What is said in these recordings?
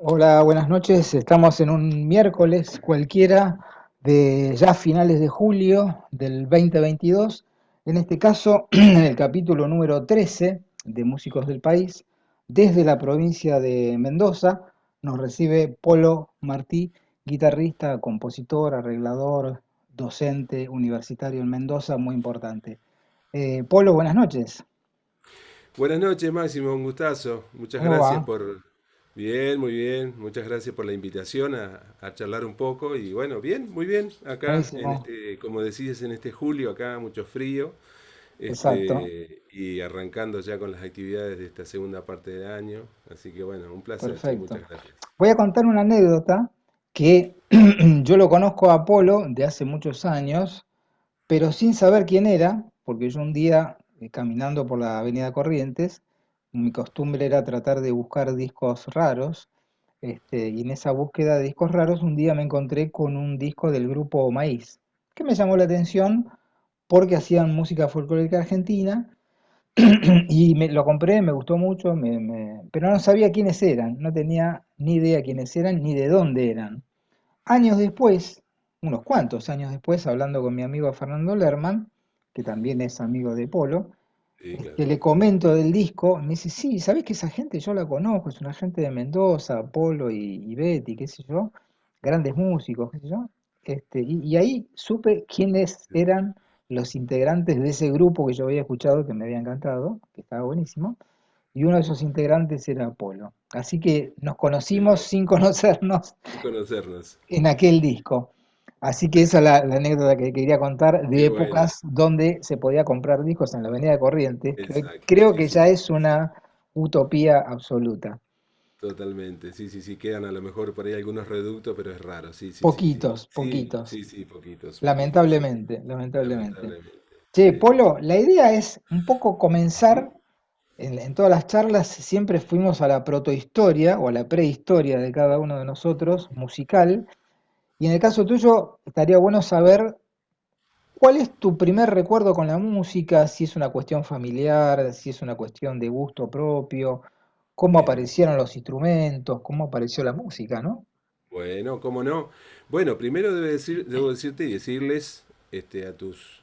Hola, buenas noches. Estamos en un miércoles cualquiera de ya finales de julio del 2022. En este caso, en el capítulo número 13 de Músicos del País, desde la provincia de Mendoza, nos recibe Polo Martí, guitarrista, compositor, arreglador, docente universitario en Mendoza, muy importante. Polo, buenas noches. Buenas noches, Máximo, un gustazo. Muchas ¿Cómo gracias va? por... Bien, muy bien. Muchas gracias por la invitación a charlar un poco. Y bueno, bien, muy bien. Acá, en Buenísimo. este, como decís, en este julio, acá mucho frío. Exacto. Y arrancando ya con las actividades de esta segunda parte del año. Así que bueno, un placer, che, Perfecto. muchas gracias. Voy a contar una anécdota que yo lo conozco a Apolo de hace muchos años, pero sin saber quién era, porque yo un día, caminando por la Avenida Corrientes, mi costumbre era tratar de buscar discos raros, y en esa búsqueda de discos raros un día me encontré con un disco del grupo Maíz, que me llamó la atención porque hacían música folclórica argentina y lo compré, me gustó mucho, pero no sabía quiénes eran, no tenía ni idea quiénes eran ni de dónde eran. Años después, unos cuantos años después, hablando con mi amigo Fernando Lerman, que también es amigo de Polo, Sí, claro. le comento del disco, me dice, sí, ¿sabés que esa gente yo la conozco? Es una gente de Mendoza, Polo y Betty, qué sé yo, grandes músicos, qué sé yo. Y ahí supe quiénes eran los integrantes de ese grupo que yo había escuchado, que me había encantado, que estaba buenísimo, y uno de esos integrantes era Polo. Así que nos Qué conocimos bien. sin conocernos Sin conocernos. en aquel disco. Así que esa es la anécdota que quería contar de Qué bueno. épocas donde se podía comprar discos en la Avenida Corrientes, que Exacto, creo sí, que sí, ya sí. es una utopía absoluta. Totalmente, sí, sí, sí, quedan a lo mejor por ahí algunos reductos, pero es raro, sí, sí, sí, sí. Poquitos, Sí, poquitos. sí, sí, poquitos, poquitos, sí. Lamentablemente, lamentablemente. Lamentablemente, Che, sí. Polo, la idea es un poco Ujú. comenzar, en todas las charlas siempre fuimos a la protohistoria o a la prehistoria de cada uno de nosotros, musical, y en el caso tuyo estaría bueno saber ¿cuál es tu primer recuerdo con la música? Si es una cuestión familiar, si es una cuestión de gusto propio, cómo Bien. aparecieron los instrumentos, cómo apareció la música, ¿no? Bueno, cómo no. Bueno, primero debo decirte y decirles a tus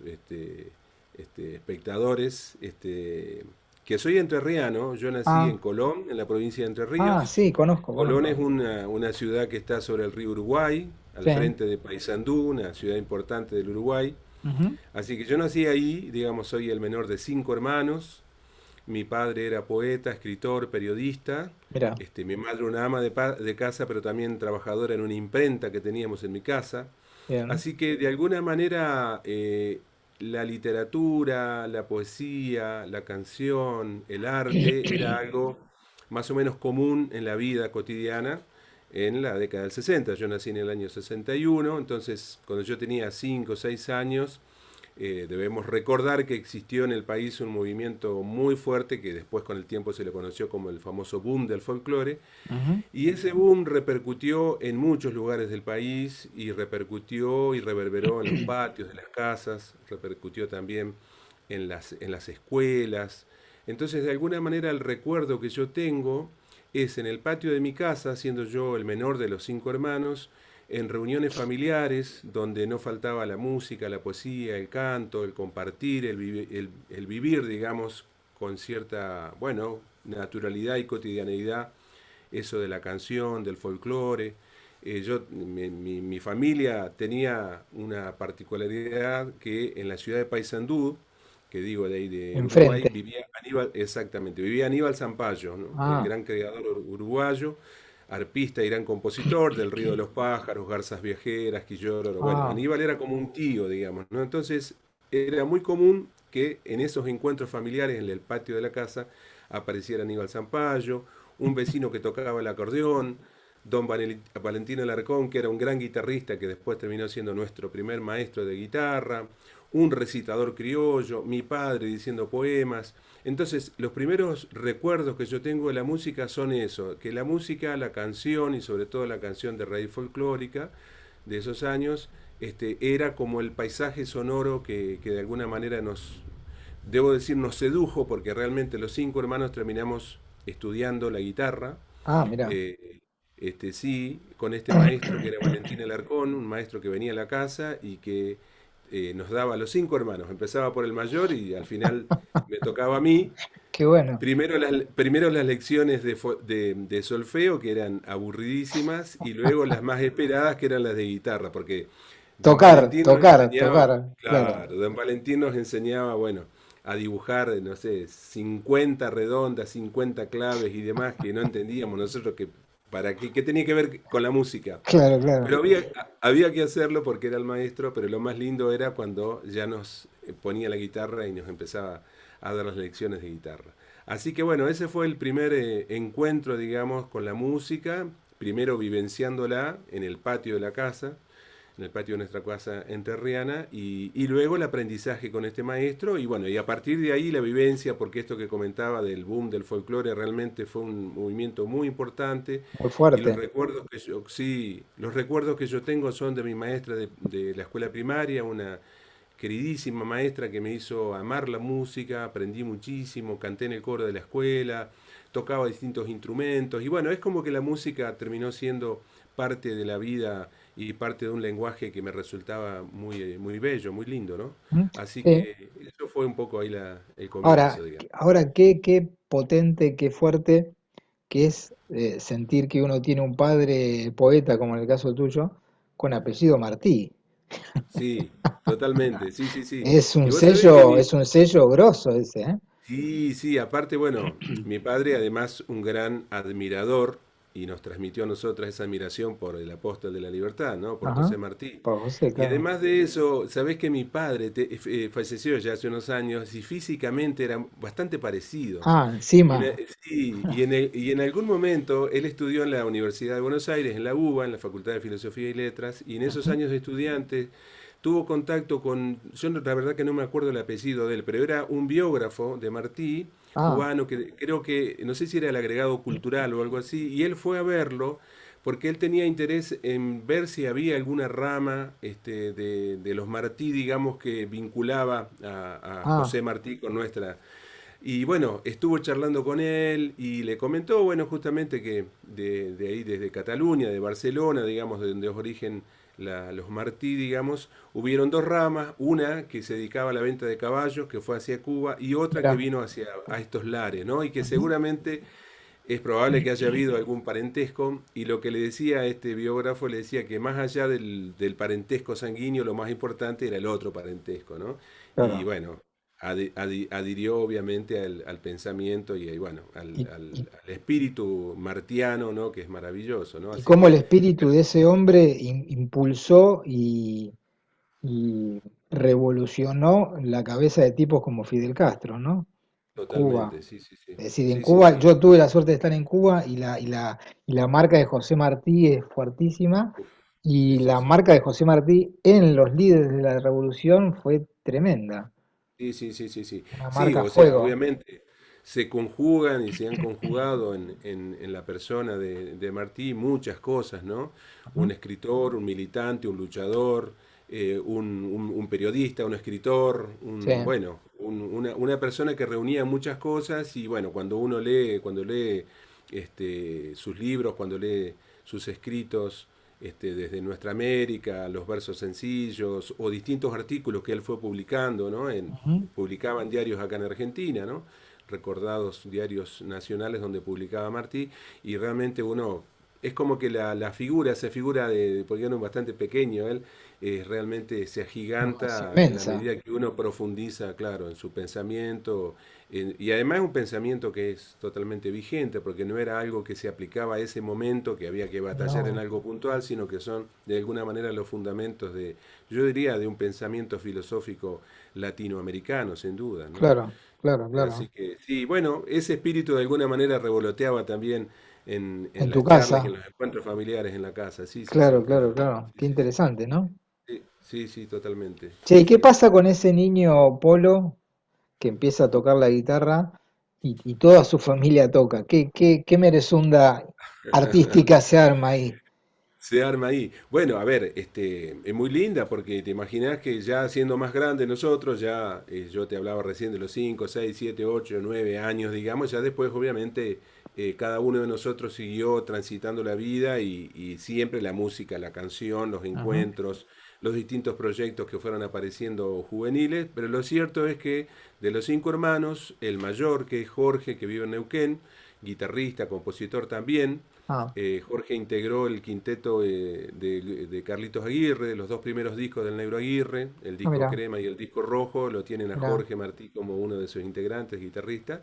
espectadores que soy entrerriano. Yo nací Ah, en Colón, en la provincia de Entre Ríos. sí, conozco, Colón es conozco. una ciudad que está sobre el río Uruguay, al Sí. frente de Paysandú, una ciudad importante del Uruguay. Ujú. Así que yo nací ahí, digamos, soy el menor de cinco hermanos. Mi padre era poeta, escritor, periodista. Mira, Mi madre una ama de casa, pero también trabajadora en una imprenta que teníamos en mi casa. bien. Así que de alguna manera la literatura, la poesía, la canción, el arte era algo más o menos común en la vida cotidiana en la década del 60. Yo nací en el año 61, entonces cuando yo tenía 5 o 6 años, debemos recordar que existió en el país un movimiento muy fuerte que después con el tiempo se le conoció como el famoso boom del folclore, Ujú. y ese boom repercutió en muchos lugares del país y repercutió y reverberó en los patios de las casas, repercutió también en las escuelas. Entonces, de alguna manera, el recuerdo que yo tengo es en el patio de mi casa, siendo yo el menor de los cinco hermanos, en reuniones familiares donde no faltaba la música, la poesía, el canto, el compartir, el vivir, digamos, con cierta, bueno, naturalidad y cotidianeidad, eso de la canción, del folclore. Mi familia tenía una particularidad que en la ciudad de Paysandú, que digo de ahí de Uruguay, Enfrente. vivía Aníbal, exactamente, vivía Aníbal Zampayo, ¿no? El Ah, gran creador uruguayo, arpista y gran compositor del Río de los Pájaros, Garzas Viajeras, Quilloro. Bueno, ah, Aníbal era como un tío, digamos, ¿no? Entonces era muy común que en esos encuentros familiares en el patio de la casa apareciera Aníbal Zampayo, un vecino que tocaba el acordeón, Valentino Alarcón, que era un gran guitarrista que después terminó siendo nuestro primer maestro de guitarra, un recitador criollo, mi padre diciendo poemas. Entonces, los primeros recuerdos que yo tengo de la música son eso, que la música, la canción y sobre todo la canción de raíz folclórica de esos años, era como el paisaje sonoro que de alguna manera debo decir, nos sedujo porque realmente los cinco hermanos terminamos estudiando la guitarra. mira. eh, sí, con este maestro que era Valentín Alarcón, un maestro que venía a la casa y que nos daba a los 5 hermanos. Empezaba por el mayor y al final me tocaba a mí. Qué bueno. Primero las lecciones de solfeo, que eran aburridísimas, y luego las más esperadas, que eran las de guitarra, porque don Tocar, Valentín nos tocar, enseñaba, tocar, claro. claro, don Valentín nos enseñaba, bueno, a dibujar, no sé, 50 redondas, 50 claves y demás, que no entendíamos nosotros que para qué tenía que ver con la música. Claro, claro. Pero había que hacerlo porque era el maestro, pero lo más lindo era cuando ya nos ponía la guitarra y nos empezaba a dar las lecciones de guitarra. Así que bueno, ese fue el primer encuentro, digamos, con la música, primero vivenciándola en el patio de la casa, en el patio de nuestra casa enterriana, y luego el aprendizaje con este maestro, y bueno, y a partir de ahí la vivencia, porque esto que comentaba del boom del folclore realmente fue un movimiento muy importante, Muy y los fuerte. recuerdos que yo, sí, los recuerdos que yo tengo son de mi maestra de la escuela primaria, una queridísima maestra que me hizo amar la música, aprendí muchísimo, canté en el coro de la escuela, tocaba distintos instrumentos y bueno, es como que la música terminó siendo parte de la vida y parte de un lenguaje que me resultaba muy bello, muy lindo, ¿no? ¿Mm? Así Sí. que eso fue un poco ahí el Ahora, comienzo, digamos. ahora qué potente, qué fuerte que es sentir que uno tiene un padre poeta, como en el caso tuyo, con apellido Martí. Sí, totalmente, sí, sí, sí. Y vos sabés que Es un sello grosso ese, ¿eh? sí, sí, aparte, bueno, mi padre además un gran admirador y nos transmitió a nosotras esa admiración por el apóstol de la libertad, ¿no? Por Ajá. José Martí. Por José, Y claro. además de eso, sabés que mi padre falleció ya hace unos años y físicamente era bastante parecido. Ah, Y en, encima. sí, y en algún momento él estudió en la Universidad de Buenos Aires, en la UBA, en la Facultad de Filosofía y Letras, y en esos Ujú. años de estudiante tuvo contacto con, yo la verdad que no me acuerdo el apellido de él, pero era un biógrafo de Martí, Ah, cubano, que creo que, no sé si era el agregado cultural o algo así, y él fue a verlo porque él tenía interés en ver si había alguna rama de los Martí, digamos, que vinculaba a ah, José Martí con nuestra. Y bueno, estuvo charlando con él y le comentó, bueno, justamente que de ahí, desde Cataluña, de Barcelona, digamos, de donde es origen los Martí, digamos, hubieron dos ramas, una que se dedicaba a la venta de caballos, que fue hacia Cuba, y otra que mira. vino hacia a estos lares, ¿no? Y que Ujú. seguramente es probable que haya habido algún parentesco, y lo que le decía a este biógrafo, le decía que más allá del parentesco sanguíneo, lo más importante era el otro parentesco, ¿no? Y Claro. bueno, adhirió obviamente al pensamiento y bueno, Y, y, al espíritu martiano, ¿no? Que es maravilloso, ¿no? y Así cómo el que, espíritu de ese hombre impulsó y revolucionó la cabeza de tipos como Fidel Castro, ¿no? Cuba. totalmente, sí, sí, sí. Es decir, en Sí, sí, Cuba, sí. yo tuve la suerte de estar en Cuba y la marca de José Martí es fuertísima. Uf, sí, Y sí, la sí. marca de José Martí en los líderes de la revolución fue tremenda. Sí, sí, sí, sí, sí. Una Sí, marca a o sea, fuego. obviamente se conjugan y se han conjugado en la persona de Martí muchas cosas, ¿no? Un Ujú. escritor, un militante, un luchador, un periodista, un escritor, Sí, bueno, una persona que reunía muchas cosas y bueno, cuando lee sus libros, cuando lee sus escritos, desde Nuestra América, los versos sencillos o distintos artículos que él fue publicando, ¿no? ujú. Publicaba en diarios acá en Argentina, ¿no? Recordados diarios nacionales donde publicaba Martí, y realmente uno, es como que la figura, esa figura porque era bastante pequeño él, realmente se No, es agiganta en la inmensa. medida que uno profundiza, claro, en su pensamiento, y además es un pensamiento que es totalmente vigente, porque no era algo que se aplicaba a ese momento, que había que batallar en No, algo puntual, sino que son de alguna manera los fundamentos yo diría, de un pensamiento filosófico latinoamericano, sin duda, ¿no? claro, claro, Así claro. que sí, bueno, ese espíritu de alguna manera revoloteaba también en En tu las charlas y casa, en los encuentros familiares en la casa. Sí, sí, claro, sí, claro, claro. claro. Sí, Qué sí, sí. interesante, ¿no? Sí, sí, sí, totalmente. Che, Sí, ¿y qué sí. pasa con ese niño Polo que empieza a tocar la guitarra y toda su familia toca? ¿Qué merezunda artística se arma ahí? Se arma ahí. Bueno, a ver, es muy linda porque te imaginas que ya siendo más grande nosotros, yo te hablaba recién de los 5 6 7 8 9 años, digamos, ya después obviamente cada uno de nosotros siguió transitando la vida y siempre la música, la canción, los Ujú. encuentros, los distintos proyectos que fueron apareciendo juveniles, pero lo cierto es que de los cinco hermanos, el mayor, que es Jorge, que vive en Neuquén, guitarrista, compositor también, Ah, Jorge integró el quinteto de Carlitos Aguirre, los dos primeros discos del Negro Aguirre, el ah, disco mira, Crema y el disco Rojo, lo tienen a mira. Jorge Martí como uno de sus integrantes, guitarrista.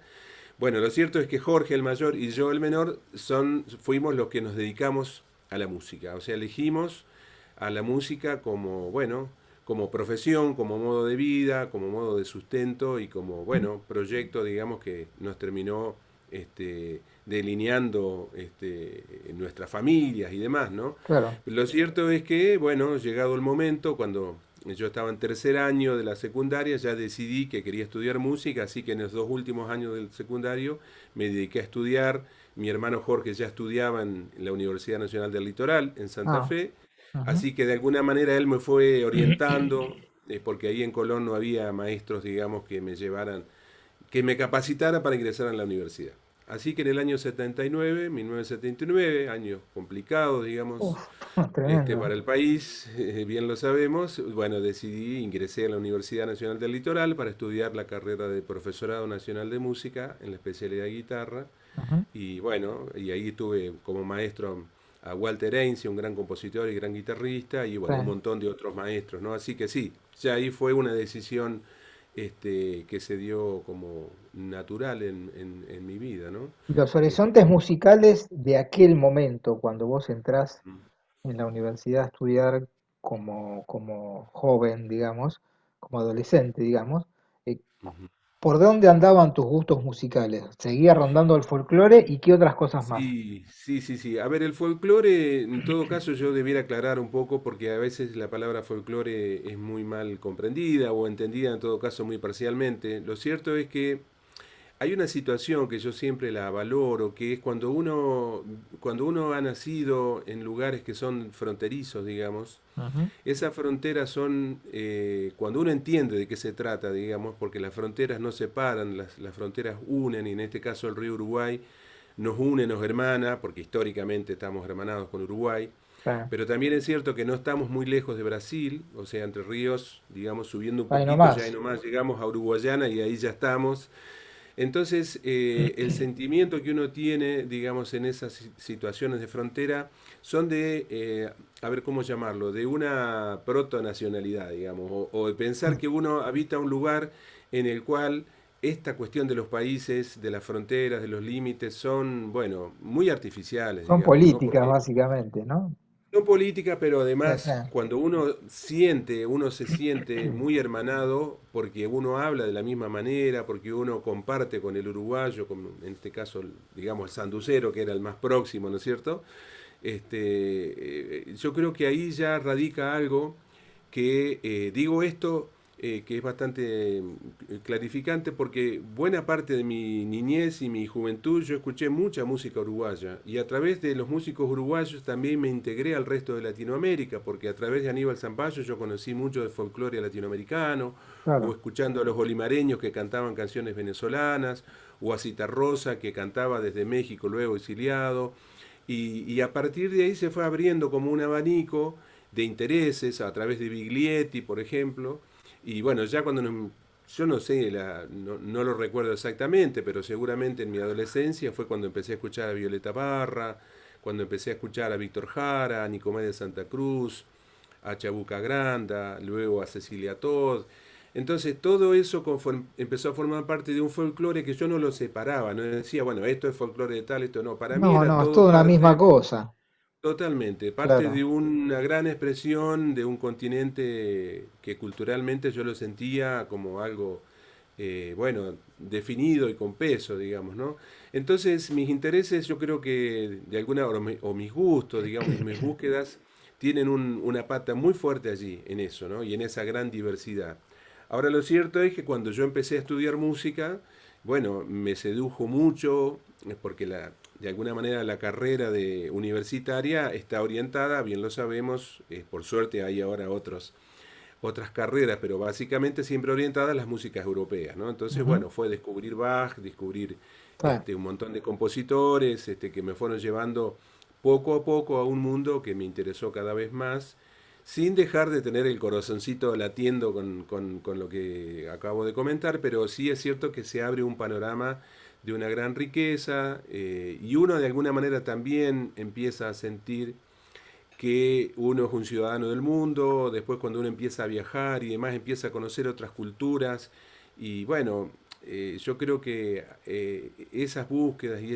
Bueno, lo cierto es que Jorge el mayor y yo el menor fuimos los que nos dedicamos a la música. O sea, elegimos a la música como, bueno, como profesión, como modo de vida, como modo de sustento y como, bueno, proyecto, digamos, que nos terminó delineando nuestras familias y demás, ¿no? Claro. Lo cierto es que, bueno, llegado el momento, cuando yo estaba en tercer año de la secundaria, ya decidí que quería estudiar música, así que en los dos últimos años del secundario me dediqué a estudiar. Mi hermano Jorge ya estudiaba en la Universidad Nacional del Litoral, en Santa Ah, Fe, ujú. así que de alguna manera él me fue orientando, porque ahí en Colón no había maestros, digamos, que me llevaran, que me capacitara para ingresar en la universidad. Así que en el año 79, 1979, años complicados, digamos, Uf, tremendo. para el país, bien lo sabemos, bueno, decidí, ingresé a la Universidad Nacional del Litoral para estudiar la carrera de Profesorado Nacional de Música en la especialidad de guitarra. Ujú. Y bueno, y ahí tuve como maestro a Walter Einzig, un gran compositor y gran guitarrista, y Sí. bueno, un montón de otros maestros, ¿no? Así que sí, ya ahí fue una decisión que se dio como natural en mi vida, ¿no? Y los Este, horizontes musicales de aquel momento, cuando vos entrás en la universidad a estudiar como joven, digamos, como adolescente, digamos, eh, ujú. ¿por dónde andaban tus gustos musicales? ¿Seguía rondando el folclore y qué otras cosas más? Sí, sí, sí, sí. A ver, el folclore, en todo caso, yo debiera aclarar un poco porque a veces la palabra folclore es muy mal comprendida o entendida, en todo caso, muy parcialmente. Lo cierto es que hay una situación que yo siempre la valoro, que es cuando uno ha nacido en lugares que son fronterizos, digamos, Ujú. esas fronteras son, cuando uno entiende de qué se trata, digamos, porque las fronteras no separan, las fronteras unen, y en este caso el río Uruguay nos une, nos hermana, porque históricamente estamos hermanados con Uruguay, Sí. pero también es cierto que no estamos muy lejos de Brasil, o sea, Entre Ríos, digamos, subiendo un Ahí poquito, ya y nomás. nomás llegamos a Uruguayana y ahí ya estamos. Entonces, el sentimiento que uno tiene, digamos, en esas situaciones de frontera son de, a ver cómo llamarlo, de una protonacionalidad, digamos, o de pensar que uno habita un lugar en el cual esta cuestión de los países, de las fronteras, de los límites, son, bueno, muy artificiales, Son digamos, ¿no? políticas, Porque básicamente, ¿no? no política, pero Sí, además sí. cuando uno se siente muy hermanado porque uno habla de la misma manera, porque uno comparte con el uruguayo, en este caso, digamos, el sanducero, que era el más próximo, ¿no es cierto? Yo creo que ahí ya radica algo que, digo esto, que es bastante clarificante porque buena parte de mi niñez y mi juventud yo escuché mucha música uruguaya y a través de los músicos uruguayos también me integré al resto de Latinoamérica porque a través de Aníbal Zampayo yo conocí mucho de folclore latinoamericano o Claro. escuchando a los olimareños que cantaban canciones venezolanas o a Citarrosa que cantaba desde México luego exiliado y a partir de ahí se fue abriendo como un abanico de intereses a través de Biglietti, por ejemplo. Y bueno, ya yo no sé, no lo recuerdo exactamente, pero seguramente en mi adolescencia fue cuando empecé a escuchar a Violeta Parra, cuando empecé a escuchar a Víctor Jara, a Nicomé de Santa Cruz, a Chabuca Granda, luego a Cecilia Todd. Entonces todo eso empezó a formar parte de un folclore que yo no lo separaba, no decía, bueno, esto es folclore de tal, esto no, para mí No, era no, es todo toda una misma parte. cosa. Totalmente, parte de Claro. una gran expresión de un continente que culturalmente yo lo sentía como algo, bueno, definido y con peso, digamos, ¿no? Entonces, mis intereses, yo creo que de alguna, o mis gustos, digamos, y mis búsquedas, tienen una pata muy fuerte allí, en eso, ¿no? Y en esa gran diversidad. Ahora, lo cierto es que cuando yo empecé a estudiar música, bueno, me sedujo mucho, porque de alguna manera la carrera de universitaria está orientada, bien lo sabemos, por suerte hay ahora otras carreras, pero básicamente siempre orientada a las músicas europeas, ¿no? Entonces, Ujú. bueno, fue descubrir Bach, descubrir Claro, un montón de compositores que me fueron llevando poco a poco a un mundo que me interesó cada vez más, sin dejar de tener el corazoncito latiendo con lo que acabo de comentar, pero sí es cierto que se abre un panorama de una gran riqueza, y uno de alguna manera también empieza a sentir que uno es un ciudadano del mundo. Después cuando uno empieza a viajar y demás, empieza a conocer otras culturas, y bueno, yo creo que esas búsquedas y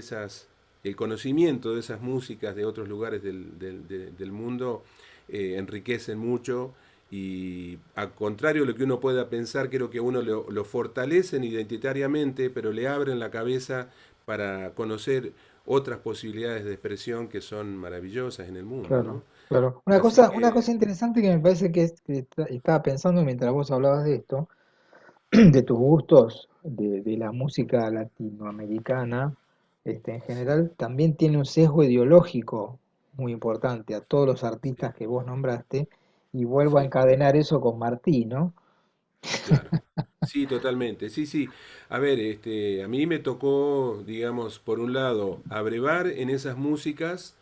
el conocimiento de esas músicas de otros lugares del mundo enriquecen mucho, y al contrario de lo que uno pueda pensar, creo que uno lo fortalecen identitariamente, pero le abren la cabeza para conocer otras posibilidades de expresión que son maravillosas en el mundo, claro, ¿no? claro. Así Una que, cosa interesante que me parece estaba pensando mientras vos hablabas de esto, de tus gustos de la música latinoamericana, en sí, general, también tiene un sesgo ideológico muy importante a todos los sí, artistas que vos nombraste, y vuelvo a sí, encadenar eso con Martí, ¿no? claro. Sí, totalmente. Sí, sí. A ver, a mí me tocó, digamos, por un lado, abrevar en esas músicas.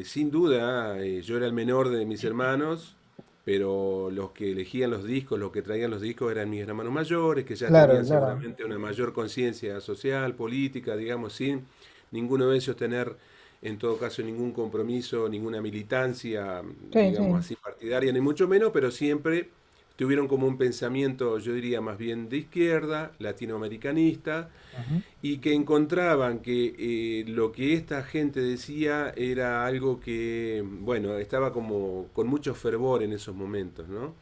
Sin duda, yo era el menor de mis hermanos, pero los que elegían los discos, los que traían los discos eran mis hermanos mayores, que ya Claro, tenían claro. seguramente una mayor conciencia social, política, digamos, sin ninguno de ellos tener, en todo caso, ningún compromiso, ninguna militancia, Sí, digamos sí. así, partidaria, ni mucho menos, pero siempre tuvieron como un pensamiento, yo diría, más bien de izquierda, latinoamericanista, Ujú. y que encontraban que lo que esta gente decía era algo que, bueno, estaba como con mucho fervor en esos momentos, ¿no?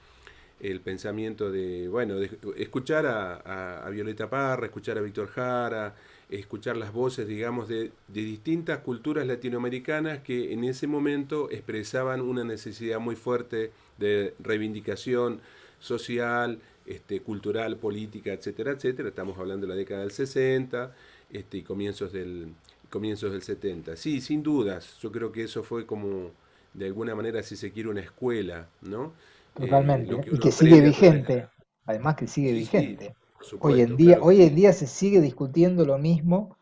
El pensamiento de, bueno, de escuchar a Violeta Parra, escuchar a Víctor Jara, escuchar las voces, digamos, de distintas culturas latinoamericanas que en ese momento expresaban una necesidad muy fuerte de reivindicación social, cultural, política, etcétera, etcétera. Estamos hablando de la década del 60, y comienzos del 70. Sí, sin dudas, yo creo que eso fue como, de alguna manera, si se quiere, una escuela, ¿no? Lo Totalmente. que Y uno que sigue aprende a través de vigente. Además que sigue Sí, sí, vigente. por supuesto, claro que Hoy en sí. día se sigue discutiendo lo mismo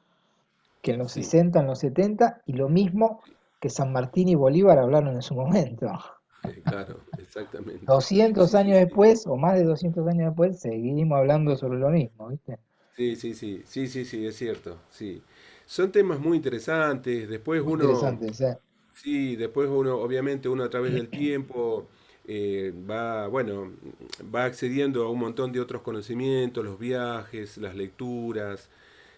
que en los Sí, 60, en los 70, y lo mismo sí, que San Martín y Bolívar hablaron en su momento. claro, exactamente. 200 Sí, sí, años sí. después, o más de 200 años después, seguimos hablando sobre lo mismo, ¿viste? Sí, sí, sí, sí, sí, sí, es cierto, sí. Son temas muy interesantes. Después Muy uno, interesante, o sea, sí, después uno, obviamente uno a través del tiempo va, bueno, va accediendo a un montón de otros conocimientos, los viajes, las lecturas,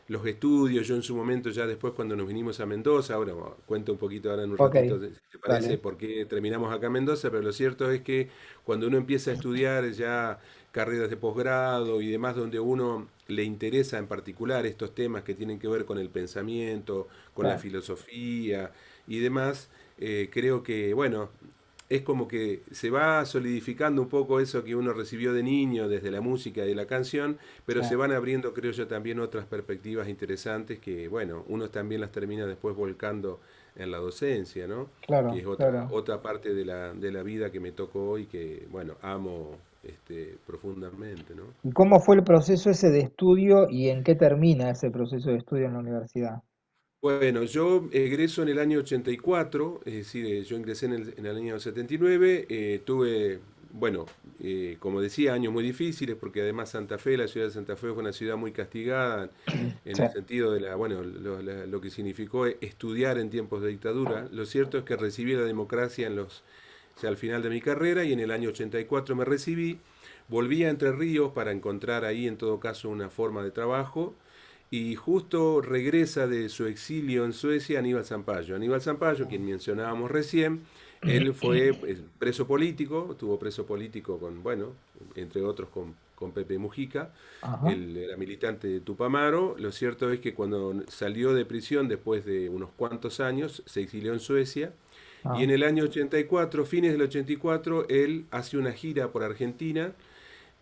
los estudios. Yo en su momento, ya después cuando nos vinimos a Mendoza, ahora cuento un poquito ahora en un ok, ratito, si te parece, dale. por qué terminamos acá en Mendoza, pero lo cierto es que cuando uno empieza a estudiar ya carreras de posgrado y demás, donde uno le interesa en particular estos temas que tienen que ver con el pensamiento, con la Claro. filosofía y demás, creo que, bueno, es como que se va solidificando un poco eso que uno recibió de niño desde la música y la canción, pero Sí, se van abriendo, creo yo, también otras perspectivas interesantes que, bueno, uno también las termina después volcando en la docencia, ¿no? Que claro, es claro. otra parte de la vida que me tocó y que, bueno, amo profundamente, ¿no? ¿Y cómo fue el proceso ese de estudio y en qué termina ese proceso de estudio en la universidad? Bueno, yo egreso en el año 84, es decir, yo ingresé en el año 79. Tuve, bueno, como decía, años muy difíciles, porque además Santa Fe, la ciudad de Santa Fe fue una ciudad muy castigada en Sí, el sentido de bueno, lo que significó estudiar en tiempos de dictadura. Lo cierto es que recibí la democracia o sea, al final de mi carrera, y en el año 84 me recibí. Volví a Entre Ríos para encontrar ahí, en todo caso, una forma de trabajo, y justo regresa de su exilio en Suecia Aníbal Zampayo. Aníbal Zampayo, quien mencionábamos recién, él fue preso político, tuvo preso político con, bueno, entre otros con Pepe Mujica. ajá, Él era militante de Tupamaro. Lo cierto es que cuando salió de prisión después de unos cuantos años, se exilió en Suecia. Y ah, en el año 84, fines del 84, él hace una gira por Argentina,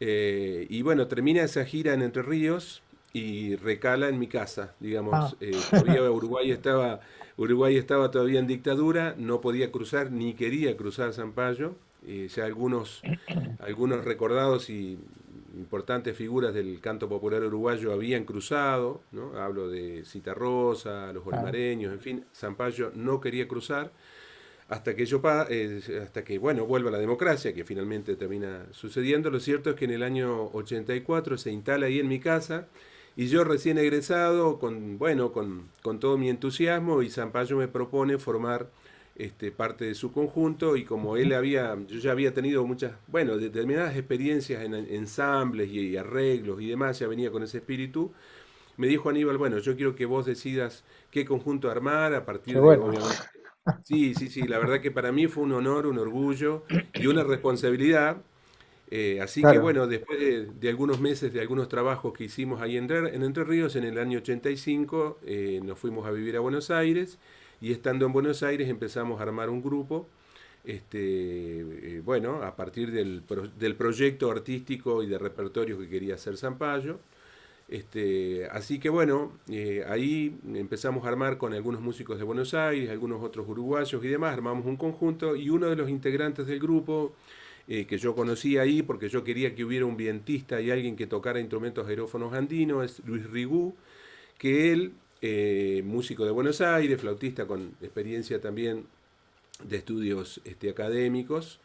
y bueno, termina esa gira en Entre Ríos y recala en mi casa, ah, digamos. Todavía Uruguay estaba todavía en dictadura, no podía cruzar ni quería cruzar Zampayo. Ya algunos recordados y importantes figuras del canto popular uruguayo habían cruzado, ¿no? Hablo de Citarrosa, los Claro, Olimareños, en fin, Zampayo no quería cruzar hasta que hasta que, bueno, vuelva la democracia, que finalmente termina sucediendo. Lo cierto es que en el año 84 se instala ahí en mi casa y yo recién egresado, bueno, con todo mi entusiasmo, y Zampayo me propone formar parte de su conjunto, y como yo ya había tenido muchas, bueno, determinadas experiencias en ensambles y arreglos y demás, ya venía con ese espíritu. Me dijo Aníbal, bueno, yo quiero que vos decidas qué conjunto armar a qué partir de, bueno. obviamente. Sí, sí, sí, la verdad que para mí fue un honor, un orgullo y una responsabilidad. Así que Claro. bueno, después de algunos meses, de algunos trabajos que hicimos ahí en Entre Ríos, en el año 85, nos fuimos a vivir a Buenos Aires, y estando en Buenos Aires empezamos a armar un grupo, bueno, a partir del proyecto artístico y de repertorio que quería hacer Sampaio. Así que bueno, ahí empezamos a armar con algunos músicos de Buenos Aires, algunos otros uruguayos y demás, armamos un conjunto, y uno de los integrantes del grupo, que yo conocí ahí porque yo quería que hubiera un vientista y alguien que tocara instrumentos aerófonos andinos, es Luis Rigú, que él, músico de Buenos Aires, flautista con experiencia también de estudios académicos,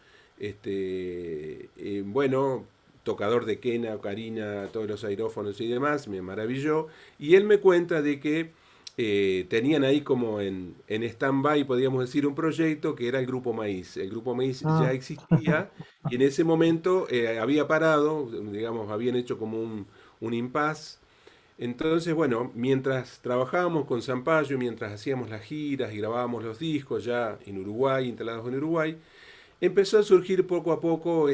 bueno, tocador de quena, ocarina, todos los aerófonos y demás, me maravilló. Y él me cuenta de que tenían ahí como en stand-by, podríamos decir, un proyecto que era el Grupo Maíz. El Grupo Maíz ya Ah, existía, y en ese momento había parado, digamos, habían hecho como un impasse. Entonces, bueno, mientras trabajábamos con Sampaio, mientras hacíamos las giras y grabábamos los discos ya en Uruguay, instalados en Uruguay, empezó a surgir poco a poco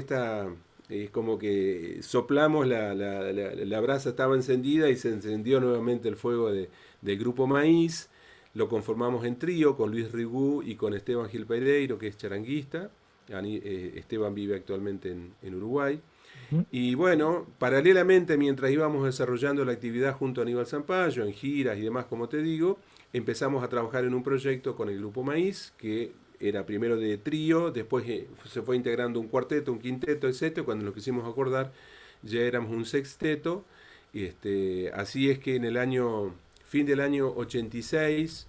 como que soplamos la brasa estaba encendida y se encendió nuevamente el fuego del Grupo Maíz. Lo conformamos en trío con Luis Rigú y con Esteban Gil Pereiro, que es charanguista. Esteban vive actualmente en Uruguay. ujú. Y bueno, paralelamente, mientras íbamos desarrollando la actividad junto a Aníbal Zampayo, en giras y demás, como te digo, empezamos a trabajar en un proyecto con el Grupo Maíz, que era primero de trío, después se fue integrando un cuarteto, un quinteto, etcétera. Cuando nos quisimos acordar, ya éramos un sexteto. Así es que en fin del año 86,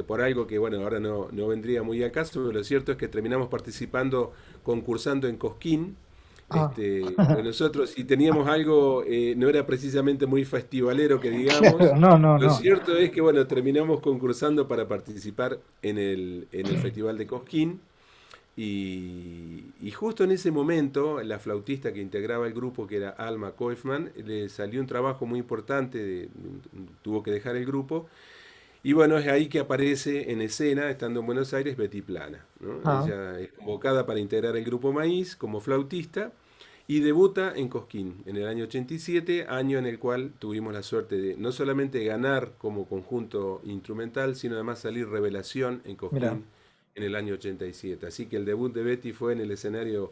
por algo que, bueno, ahora no vendría muy al caso, pero lo cierto es que terminamos participando, concursando en Cosquín. Ah, Pues nosotros, si teníamos algo, no era precisamente muy festivalero, que claro, digamos. no, no, Lo no. cierto es que, bueno, terminamos concursando para participar en el Festival de Cosquín. Y justo en ese momento, la flautista que integraba el grupo, que era Alma Koifman, le salió un trabajo muy importante, tuvo que dejar el grupo. Y bueno, es ahí que aparece en escena, estando en Buenos Aires, Betty Plana, ¿no? Ah, Ella es convocada para integrar el grupo Maíz como flautista, y debuta en Cosquín en el año 87, año en el cual tuvimos la suerte de no solamente ganar como conjunto instrumental, sino además salir revelación en mira, Cosquín en el año 87. Así que el debut de Betty fue en el escenario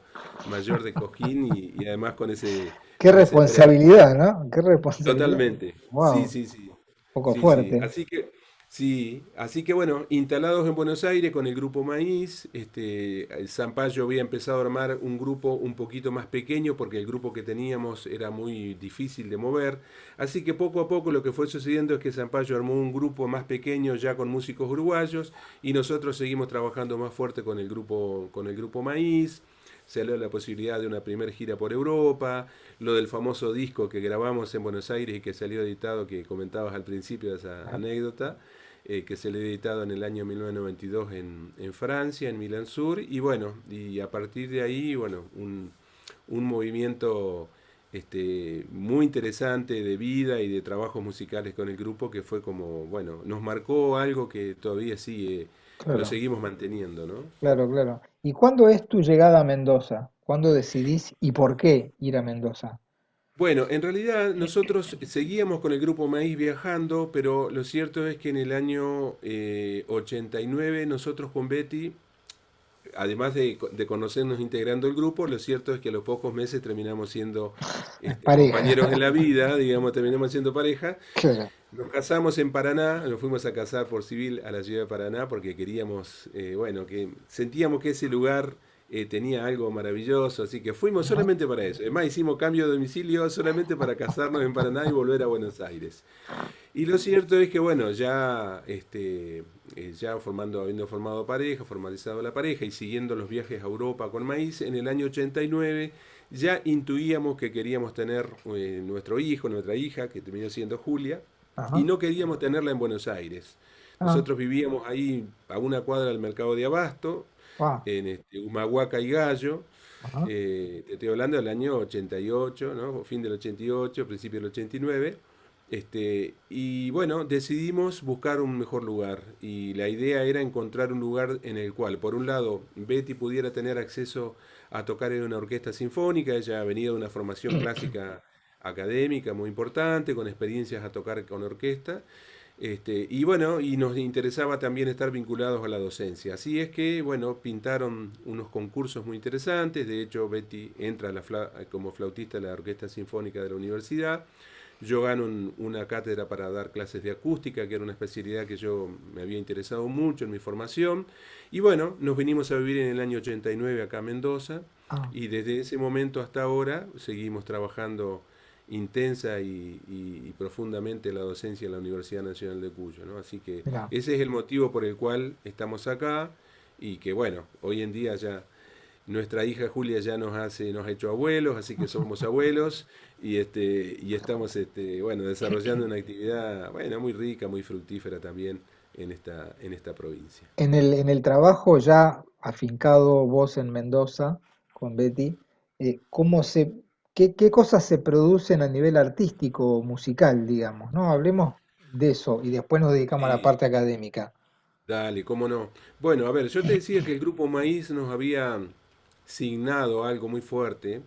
mayor de Cosquín, y además qué con ese premio. responsabilidad, ¿no? Qué responsabilidad. Totalmente. Sí, Wow, sí, sí. poco Sí, sí. fuerte. Así que bueno, instalados en Buenos Aires con el grupo Maíz, Sampaio había empezado a armar un grupo un poquito más pequeño porque el grupo que teníamos era muy difícil de mover. Así que poco a poco lo que fue sucediendo es que Sampaio armó un grupo más pequeño ya con músicos uruguayos, y nosotros seguimos trabajando más fuerte con el grupo Maíz. Se habló de la posibilidad de una primera gira por Europa, lo del famoso disco que grabamos en Buenos Aires y que salió editado, que comentabas al principio de esa Ah, anécdota, que se le ha editado en el año 1992 en Francia, en Milán Sur. Y bueno, y a partir de ahí, bueno, un movimiento muy interesante de vida y de trabajos musicales con el grupo, que fue como, bueno, nos marcó algo que todavía sigue, lo claro, seguimos manteniendo, ¿no? claro, claro. ¿Y cuándo es tu llegada a Mendoza? ¿Cuándo decidís y por qué ir a Mendoza? Bueno, en realidad nosotros seguíamos con el grupo Maíz viajando, pero lo cierto es que en el año 89 nosotros con Betty, además de conocernos integrando el grupo, lo cierto es que a los pocos meses terminamos siendo Pareja. compañeros en la vida, digamos, terminamos siendo pareja. Claro. Nos casamos en Paraná, nos fuimos a casar por civil a la ciudad de Paraná porque queríamos, bueno, que sentíamos que ese lugar tenía algo maravilloso, así que fuimos Ajá. solamente para eso. Además hicimos cambio de domicilio solamente para casarnos en Paraná y volver a Buenos Aires. Y lo cierto es que, bueno, ya, ya habiendo formado pareja, formalizado la pareja y siguiendo los viajes a Europa con Maíz, en el año 89 ya intuíamos que queríamos tener nuestro hijo, nuestra hija, que terminó siendo Julia, y Ajá. no queríamos tenerla en Buenos Aires. Ah, Nosotros vivíamos ahí a una cuadra del mercado de Abasto, ah, en Humahuaca y Gallo. ajá. Te estoy hablando del año 88, ¿no? Fin del 88, principio del 89. Y bueno, decidimos buscar un mejor lugar y la idea era encontrar un lugar en el cual, por un lado, Betty pudiera tener acceso a tocar en una orquesta sinfónica. Ella venía de una formación clásica académica muy importante, con experiencias a tocar con orquesta. Y bueno, y nos interesaba también estar vinculados a la docencia. Así es que, bueno, pintaron unos concursos muy interesantes. De hecho, Betty entra como flautista de la Orquesta Sinfónica de la universidad. Yo gano una cátedra para dar clases de acústica, que era una especialidad que yo me había interesado mucho en mi formación. Y bueno, nos vinimos a vivir en el año 89 acá a Mendoza. Ah, Y desde ese momento hasta ahora seguimos trabajando intensa y profundamente la docencia en la Universidad Nacional de Cuyo, ¿no? Así que mira. ese es el motivo por el cual estamos acá y que bueno, hoy en día ya nuestra hija Julia ya nos ha hecho abuelos, así que somos abuelos y estamos bueno, desarrollando una actividad bueno, muy rica, muy fructífera también en esta provincia. En el trabajo ya afincado vos en Mendoza con Betty, ¿cómo qué cosas se producen a nivel artístico, musical, digamos, ¿no? Hablemos de eso y después nos dedicamos a la Sí, parte académica. dale, cómo no. Bueno, a ver, yo te decía que el grupo Maíz nos había signado algo muy fuerte.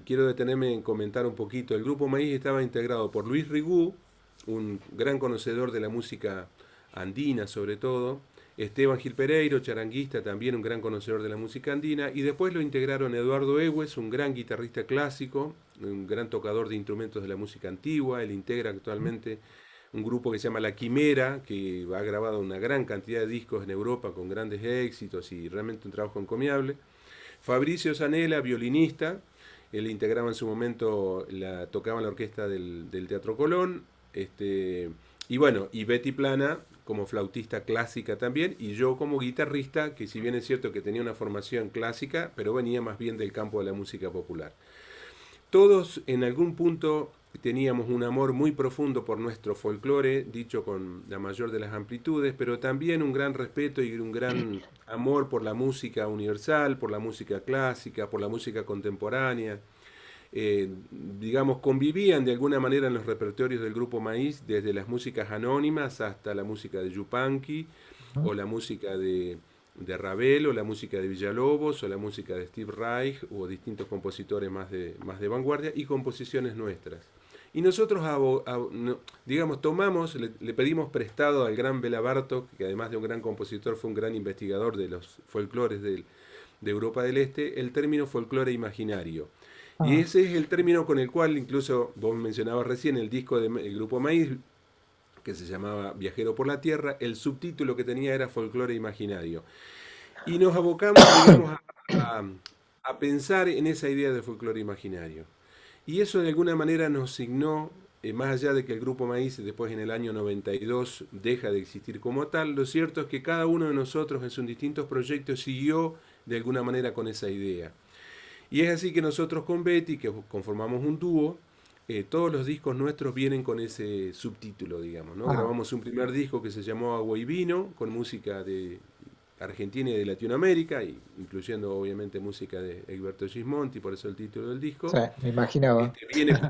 Quiero detenerme en comentar un poquito. El grupo Maíz estaba integrado por Luis Rigú, un gran conocedor de la música andina sobre todo, Esteban Gil Pereiro, charanguista, también un gran conocedor de la música andina, y después lo integraron Eduardo Egues, un gran guitarrista clásico, un gran tocador de instrumentos de la música antigua. Él integra actualmente un grupo que se llama La Quimera, que ha grabado una gran cantidad de discos en Europa con grandes éxitos y realmente un trabajo encomiable. Fabricio Zanella, violinista, él integraba en su momento, tocaba en la orquesta del Teatro Colón, y bueno, y Betty Plana como flautista clásica también, y yo como guitarrista, que si bien es cierto que tenía una formación clásica, pero venía más bien del campo de la música popular. Todos en algún punto teníamos un amor muy profundo por nuestro folclore, dicho con la mayor de las amplitudes, pero también un gran respeto y un gran amor por la música universal, por la música clásica, por la música contemporánea. Digamos, convivían de alguna manera en los repertorios del grupo Maíz, desde las músicas anónimas hasta la música de Yupanqui, Ujú. o la música de Ravel, o la música de Villalobos, o la música de Steve Reich, o distintos compositores más de vanguardia, y composiciones nuestras. Y nosotros, digamos, le pedimos prestado al gran Bela Bartok, que además de un gran compositor fue un gran investigador de los folclores de Europa del Este, el término folclore imaginario. Y Ah, ese es el término con el cual, incluso vos mencionabas recién el disco del grupo Maíz, que se llamaba Viajero por la Tierra, el subtítulo que tenía era Folclore Imaginario. Y nos abocamos, digamos, a, a pensar en esa idea de folclore imaginario. Y eso de alguna manera nos signó, más allá de que el Grupo Maíz después en el año 92 deja de existir como tal, lo cierto es que cada uno de nosotros en sus distintos proyectos siguió de alguna manera con esa idea. Y es así que nosotros con Betty, que conformamos un dúo, todos los discos nuestros vienen con ese subtítulo, digamos, ¿no? ah, Grabamos un primer disco que se llamó Agua y Vino, con música de Argentina y de Latinoamérica, incluyendo obviamente música de Egberto Gismonti, por eso el título del sí, disco. me imaginaba. Viene,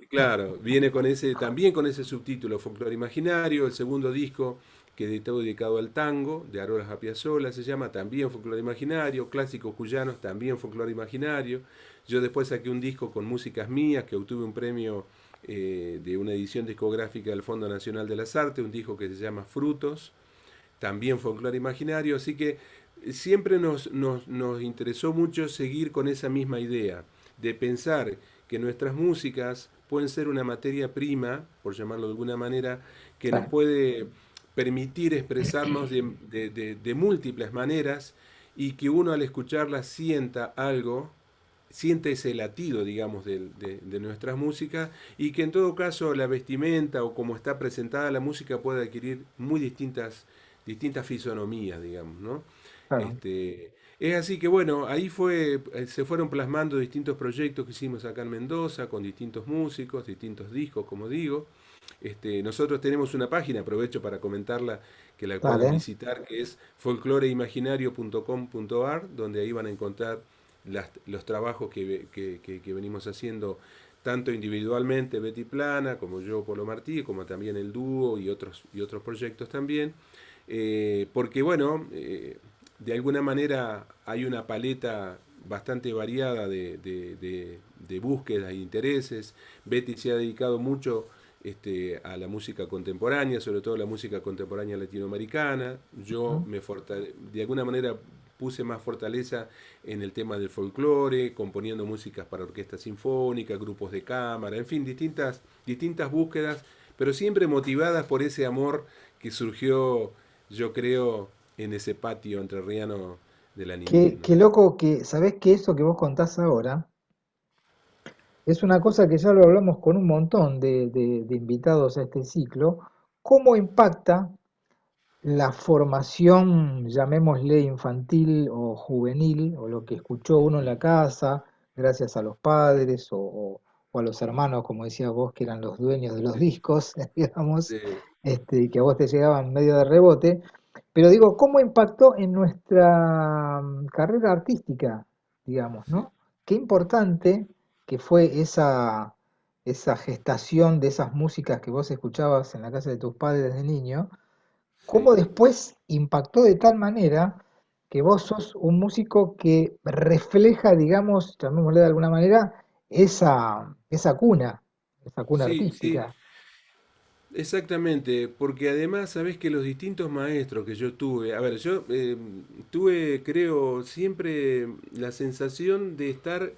claro, viene con también con ese subtítulo, Folclore Imaginario. El segundo disco, que editó dedicado al tango, de Arolas a Piazzolla, se llama también Folclore Imaginario. Clásicos cuyanos, también Folclore Imaginario. Yo después saqué un disco con músicas mías, que obtuve un premio de una edición discográfica del Fondo Nacional de las Artes, un disco que se llama Frutos, también folclore imaginario. Así que siempre nos interesó mucho seguir con esa misma idea, de pensar que nuestras músicas pueden ser una materia prima, por llamarlo de alguna manera, que Sí, nos puede permitir expresarnos de múltiples maneras y que uno al escucharla sienta algo, siente ese latido, digamos, de nuestras músicas, y que en todo caso la vestimenta o como está presentada la música puede adquirir muy distintas fisonomías, digamos, ¿no? Claro, Es así que bueno, ahí se fueron plasmando distintos proyectos que hicimos acá en Mendoza, con distintos músicos, distintos discos, como digo. Nosotros tenemos una página, aprovecho para comentarla, que la pueden dale. visitar, que es folcloreimaginario.com.ar, donde ahí van a encontrar los trabajos que venimos haciendo, tanto individualmente Betty Plana, como yo Polo Martí, como también el dúo y otros proyectos también. Porque bueno, de alguna manera hay una paleta bastante variada de búsquedas e intereses. Betty se ha dedicado mucho a la música contemporánea, sobre todo la música contemporánea latinoamericana. Yo Ujú. de alguna manera puse más fortaleza en el tema del folclore, componiendo músicas para orquesta sinfónica, grupos de cámara, en fin, distintas búsquedas, pero siempre motivadas por ese amor que surgió, yo creo, en ese patio entrerriano de la niñez, ¿no? Qué loco que, ¿sabés que eso que vos contás ahora es una cosa que ya lo hablamos con un montón de invitados a este ciclo? ¿Cómo impacta la formación, llamémosle infantil o juvenil, o lo que escuchó uno en la casa, gracias a los padres o a los hermanos, como decías vos, que eran los dueños de los Sí, discos, digamos, sí, y que a vos te llegaban medio de rebote? Pero digo, ¿cómo impactó en nuestra carrera artística, digamos, sí, ¿no? Qué importante que fue esa gestación de esas músicas que vos escuchabas en la casa de tus padres de niño, cómo sí. después impactó de tal manera que vos sos un músico que refleja, digamos, llamémosle de alguna manera, esa cuna Sí, sí, artística. exactamente, porque además sabés que los distintos maestros que yo tuve, a ver, yo tuve, creo, siempre la sensación de estar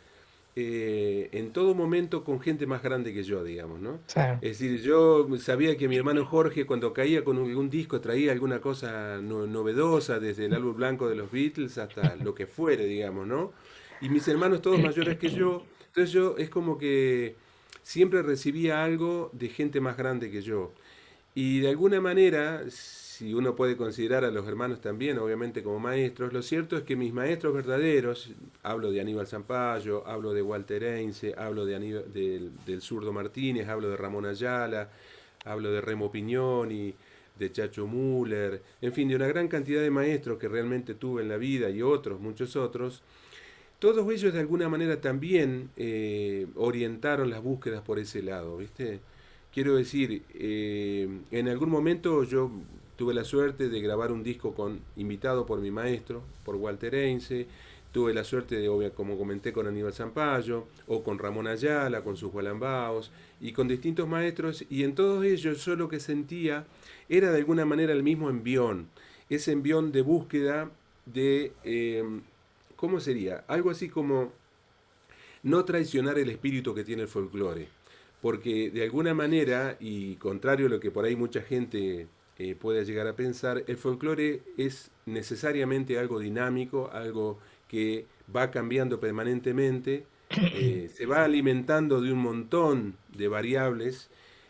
en todo momento con gente más grande que yo, digamos, ¿no? Sí. Es decir, yo sabía que mi hermano Jorge cuando caía con algún disco traía alguna cosa novedosa, desde el álbum blanco de los Beatles hasta lo que fuere, digamos, ¿no? Y mis hermanos todos mayores que yo, entonces yo es como que siempre recibía algo de gente más grande que yo. Y de alguna manera, si uno puede considerar a los hermanos también, obviamente como maestros, lo cierto es que mis maestros verdaderos, hablo de Aníbal Zampayo, hablo de Walter Einze, hablo del Zurdo Martínez, hablo de Ramón Ayala, hablo de Remo Pignoni, de Chacho Müller, en fin, de una gran cantidad de maestros que realmente tuve en la vida y otros, muchos otros, todos ellos de alguna manera también orientaron las búsquedas por ese lado, ¿viste? Quiero decir, en algún momento yo tuve la suerte de grabar un disco invitado por mi maestro, por Walter Einze, tuve la suerte de, como comenté, con Aníbal Zampayo, o con Ramón Ayala, con sus gualambaos, y con distintos maestros, y en todos ellos yo lo que sentía era de alguna manera el mismo envión, ese envión de búsqueda de ¿cómo sería? Algo así como no traicionar el espíritu que tiene el folclore. Porque de alguna manera, y contrario a lo que por ahí mucha gente puede llegar a pensar, el folclore es necesariamente algo dinámico, algo que va cambiando permanentemente, se va alimentando de un montón de variables,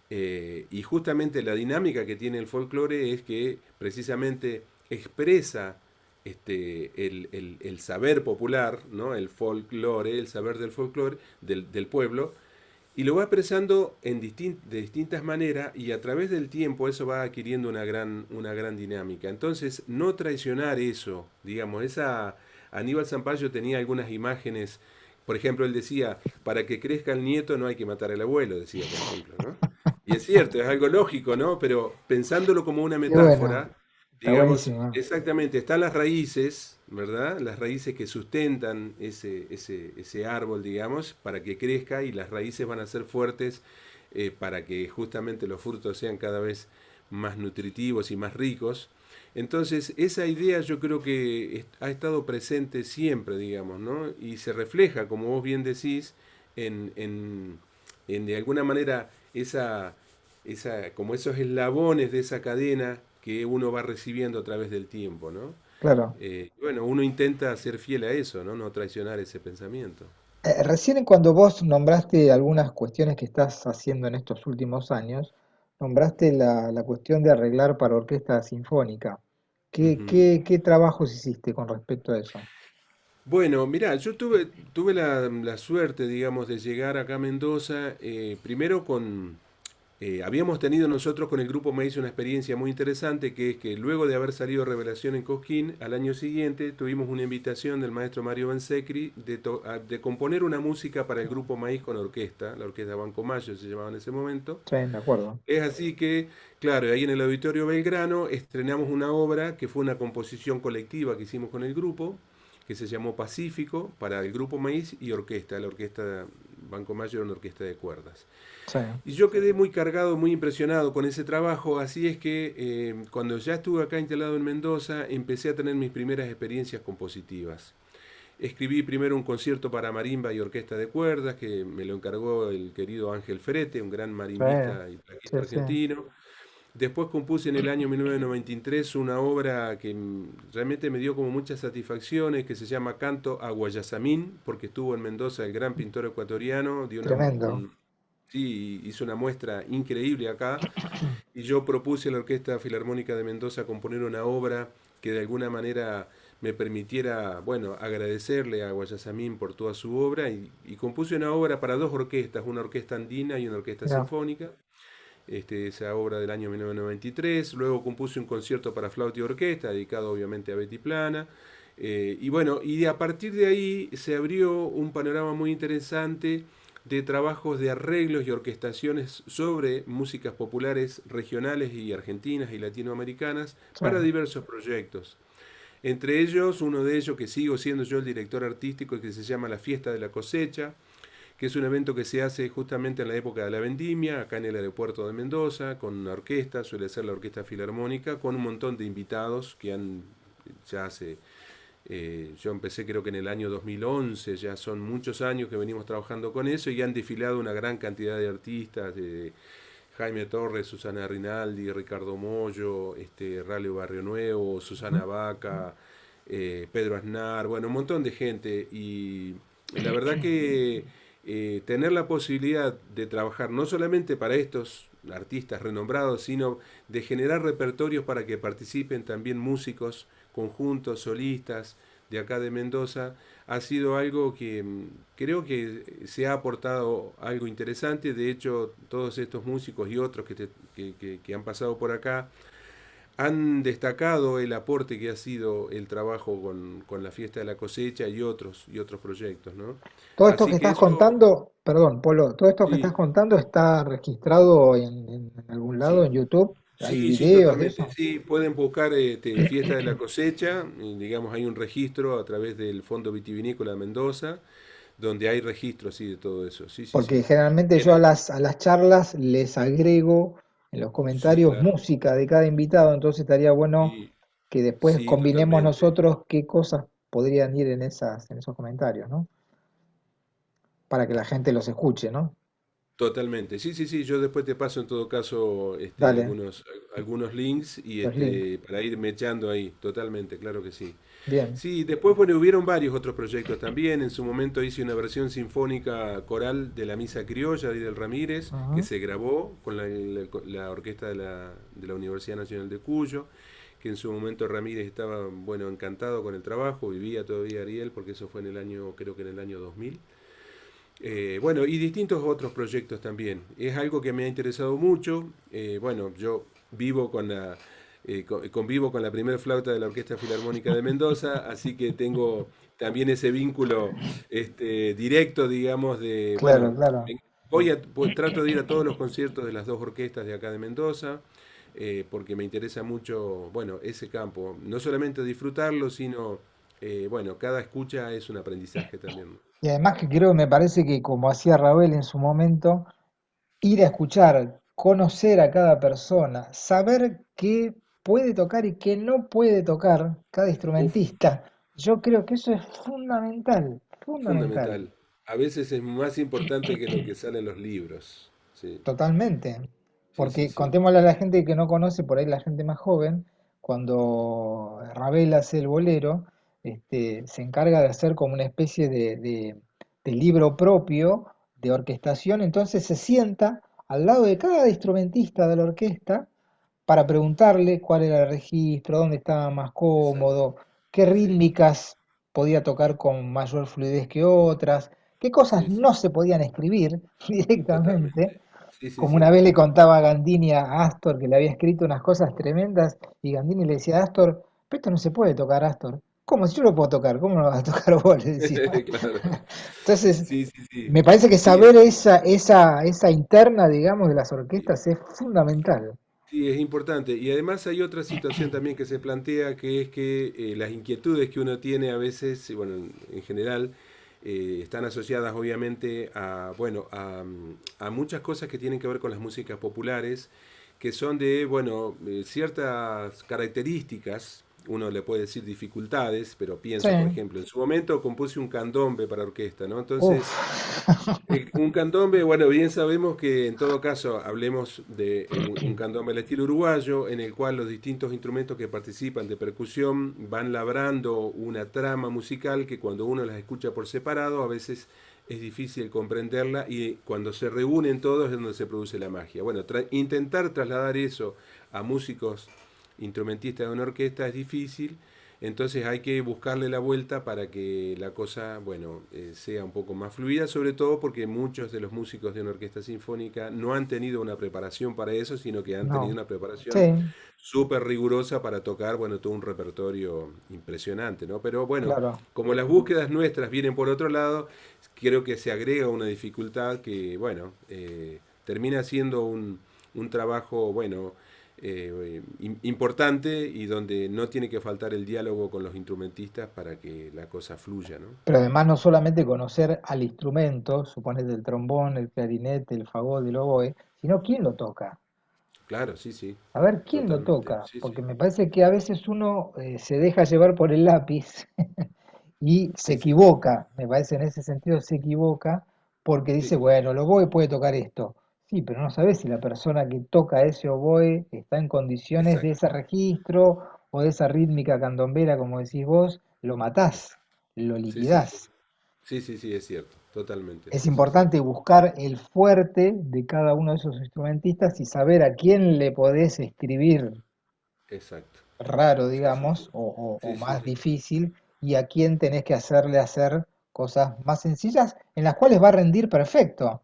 y justamente la dinámica que tiene el folclore es que precisamente expresa el saber popular, ¿no? El folclore, el saber del folclore del pueblo, y lo va expresando de distintas maneras y a través del tiempo eso va adquiriendo una gran dinámica. Entonces, no traicionar eso, digamos, Aníbal Zampayo tenía algunas imágenes, por ejemplo, él decía, para que crezca el nieto no hay que matar al abuelo, decía, por ejemplo, ¿no? Y es cierto, es algo lógico, ¿no? Pero pensándolo como una Qué bueno, metáfora, está digamos, buenísimo. exactamente, están las raíces, ¿verdad? Las raíces que sustentan ese árbol, digamos, para que crezca y las raíces van a ser fuertes para que justamente los frutos sean cada vez más nutritivos y más ricos. Entonces, esa idea yo creo que ha estado presente siempre, digamos, ¿no? Y se refleja, como vos bien decís, en de alguna manera como esos eslabones de esa cadena que uno va recibiendo a través del tiempo, ¿no? claro. Bueno, uno intenta ser fiel a eso, ¿no? No traicionar ese pensamiento. Recién cuando vos nombraste algunas cuestiones que estás haciendo en estos últimos años, nombraste la cuestión de arreglar para orquesta sinfónica. Ujú. ¿Qué trabajos hiciste con respecto a eso? Bueno, mira, tuve la suerte, digamos, de llegar acá a Mendoza, primero habíamos tenido nosotros con el grupo Maíz una experiencia muy interesante, que es que luego de haber salido Revelación en Cosquín, al año siguiente tuvimos una invitación del maestro Mario Bensecri de componer una música para el grupo Maíz con orquesta, la orquesta Banco Mayo se llamaba en ese momento. Sí, de acuerdo. Es así que, claro, ahí en el Auditorio Belgrano estrenamos una obra que fue una composición colectiva que hicimos con el grupo, que se llamó Pacífico, para el grupo Maíz y orquesta. La orquesta Banco Mayo era una orquesta de cuerdas. Sí, Y yo quedé muy cargado, muy impresionado con ese trabajo, así es que cuando ya estuve acá instalado en Mendoza, empecé a tener mis primeras experiencias compositivas. Escribí primero un concierto para marimba y orquesta de cuerdas, que me lo encargó el querido Ángel Ferete, un gran sí, marimbista y plaquista sí, sí. argentino. Después compuse en el año 1993 una obra que realmente me dio como muchas satisfacciones, que se llama Canto a Guayasamín, porque estuvo en Mendoza el gran pintor ecuatoriano, Tremendo. sí, hizo una muestra increíble acá, y yo propuse a la Orquesta Filarmónica de Mendoza componer una obra que de alguna manera me permitiera, bueno, agradecerle a Guayasamín por toda su obra, y compuse una obra para dos orquestas, una orquesta andina y una orquesta Mira, sinfónica, esa obra del año 1993. Luego compuse un concierto para flauta y orquesta, dedicado obviamente a Betty Plana. Y bueno, y a partir de ahí se abrió un panorama muy interesante de trabajos de arreglos y orquestaciones sobre músicas populares regionales y argentinas y latinoamericanas sí, para diversos proyectos. Entre ellos, uno de ellos que sigo siendo yo el director artístico, que se llama La Fiesta de la Cosecha, que es un evento que se hace justamente en la época de la vendimia, acá en el aeropuerto de Mendoza, con una orquesta, suele ser la Orquesta Filarmónica, con un montón de invitados que ya hace, yo empecé creo que en el año 2011, ya son muchos años que venimos trabajando con eso y han desfilado una gran cantidad de artistas, de Jaime Torres, Susana Rinaldi, Ricardo Mollo, Ralio Barrio Nuevo, Susana Vaca, Pedro Aznar, bueno, un montón de gente. Y la verdad que tener la posibilidad de trabajar no solamente para estos artistas renombrados, sino de generar repertorios para que participen también músicos, conjuntos, solistas de acá de Mendoza, ha sido algo que creo que se ha aportado algo interesante. De hecho, todos estos músicos y otros que han pasado por acá han destacado el aporte que ha sido el trabajo con la fiesta de la cosecha y otros proyectos, ¿no? todo esto que Así que estás eso, contando, perdón, Polo, todo esto que estás sí, contando está registrado en algún lado, sí. en YouTube. ¿Hay Sí, sí, videos de totalmente. eso? Sí, pueden buscar Fiesta de la Cosecha, y, digamos, hay un registro a través del Fondo Vitivinícola de Mendoza, donde hay registro así de todo eso. Sí, sí, Porque sí. generalmente yo a Tiene, las charlas les agrego en los sí, comentarios claro. música de cada invitado, entonces estaría bueno Sí, que después sí, combinemos totalmente. nosotros qué cosas podrían ir en esos comentarios, ¿no? Para que la gente los escuche, ¿no? Totalmente. Sí, sí, sí. Yo después te paso en todo caso Dale, algunos links y los links. para ir mechando ahí. Totalmente, claro que sí. Bien. Sí, después, bueno, hubieron varios otros proyectos también. En su momento hice una versión sinfónica coral de la Misa Criolla de Del Ramírez, que Ujú. se grabó con con la orquesta de la Universidad Nacional de Cuyo, que en su momento Ramírez estaba, bueno, encantado con el trabajo, vivía todavía Ariel, porque eso fue en el año, creo que en el año 2000. Bueno, y distintos otros proyectos también. Es algo que me ha interesado mucho. Bueno, yo vivo con convivo con la primera flauta de la Orquesta Filarmónica de Mendoza, así que tengo también ese vínculo directo, digamos, de, Claro, bueno, claro. trato de ir a todos los conciertos de las dos orquestas de acá de Mendoza, porque me interesa mucho, bueno, ese campo. No solamente disfrutarlo, sino, bueno, cada escucha es un aprendizaje también. Y además que creo, me parece que como hacía Ravel en su momento, ir a escuchar, conocer a cada persona, saber qué puede tocar y qué no puede tocar cada Uf, instrumentista, yo creo que eso es fundamental, fundamental, fundamental. A veces es más importante que lo que sale en los libros. Sí. totalmente. sí, sí, Porque sí. contémosle a la gente que no conoce, por ahí la gente más joven, cuando Ravel hace el bolero, se encarga de hacer como una especie de libro propio de orquestación, entonces se sienta al lado de cada instrumentista de la orquesta para preguntarle cuál era el registro, dónde estaba más Exacto. cómodo, qué Sí, rítmicas podía tocar con mayor fluidez que otras, qué cosas sí, sí, no se podían escribir directamente, totalmente. Sí, sí, como una sí. vez le contaba Gandini a Astor que le había escrito unas cosas tremendas y Gandini le decía a Astor, pero esto no se puede tocar, Astor. ¿Cómo? Si yo lo puedo tocar, ¿cómo no lo vas a tocar vos? Le decía. Claro. Entonces, Sí, sí, sí. me parece que Sí, saber esa interna, digamos, de las orquestas es fundamental. sí, es importante. Y además hay otra situación también que se plantea, que es que las inquietudes que uno tiene a veces, y bueno, en general, están asociadas obviamente a, bueno, a muchas cosas que tienen que ver con las músicas populares, que son de, bueno, ciertas características, uno le puede decir dificultades, pero Sí, pienso, por ejemplo, en su momento compuse un candombe para orquesta, ¿no? uff. Entonces, un candombe, bueno, bien sabemos que en todo caso hablemos de un candombe al estilo uruguayo, en el cual los distintos instrumentos que participan de percusión van labrando una trama musical que cuando uno las escucha por separado a veces es difícil comprenderla y cuando se reúnen todos es donde se produce la magia. Bueno, intentar trasladar eso a músicos instrumentistas de una orquesta es difícil, entonces hay que buscarle la vuelta para que la cosa, bueno, sea un poco más fluida, sobre todo porque muchos de los músicos de una orquesta sinfónica no han tenido una preparación para eso, sino que han tenido No, una preparación sí, súper rigurosa para tocar, bueno, todo un repertorio impresionante, ¿no? Pero bueno, claro. como las búsquedas nuestras vienen por otro lado, creo que se agrega una dificultad que, bueno, termina siendo un trabajo, bueno, importante y donde no tiene que faltar el diálogo con los instrumentistas para que la cosa fluya, ¿no? Pero además no solamente conocer al instrumento, suponete el trombón, el clarinete, el fagot, el oboe, sino quién lo toca. Claro, sí, sí, A ver quién lo totalmente, toca, sí, sí, porque me parece que a veces uno se deja llevar por el lápiz y se sí, sí, equivoca, me parece en ese sentido se equivoca porque sí, dice, claro, bueno, el oboe puede tocar esto. Sí, pero no sabes si la persona que toca ese oboe está en condiciones de exacto, ese registro o de esa rítmica candombera, como decís vos, lo matás, exacto, lo sí, sí, sí, liquidás. sí, sí, sí, es cierto, totalmente, Es sí, sí, sí, importante buscar el fuerte de cada uno de esos instrumentistas y saber a quién le podés escribir exacto, raro, sí, sí, digamos, sí, o sí, sí, más sí, difícil, y a quién tenés que hacerle hacer cosas más sencillas en las cuales va a rendir perfecto,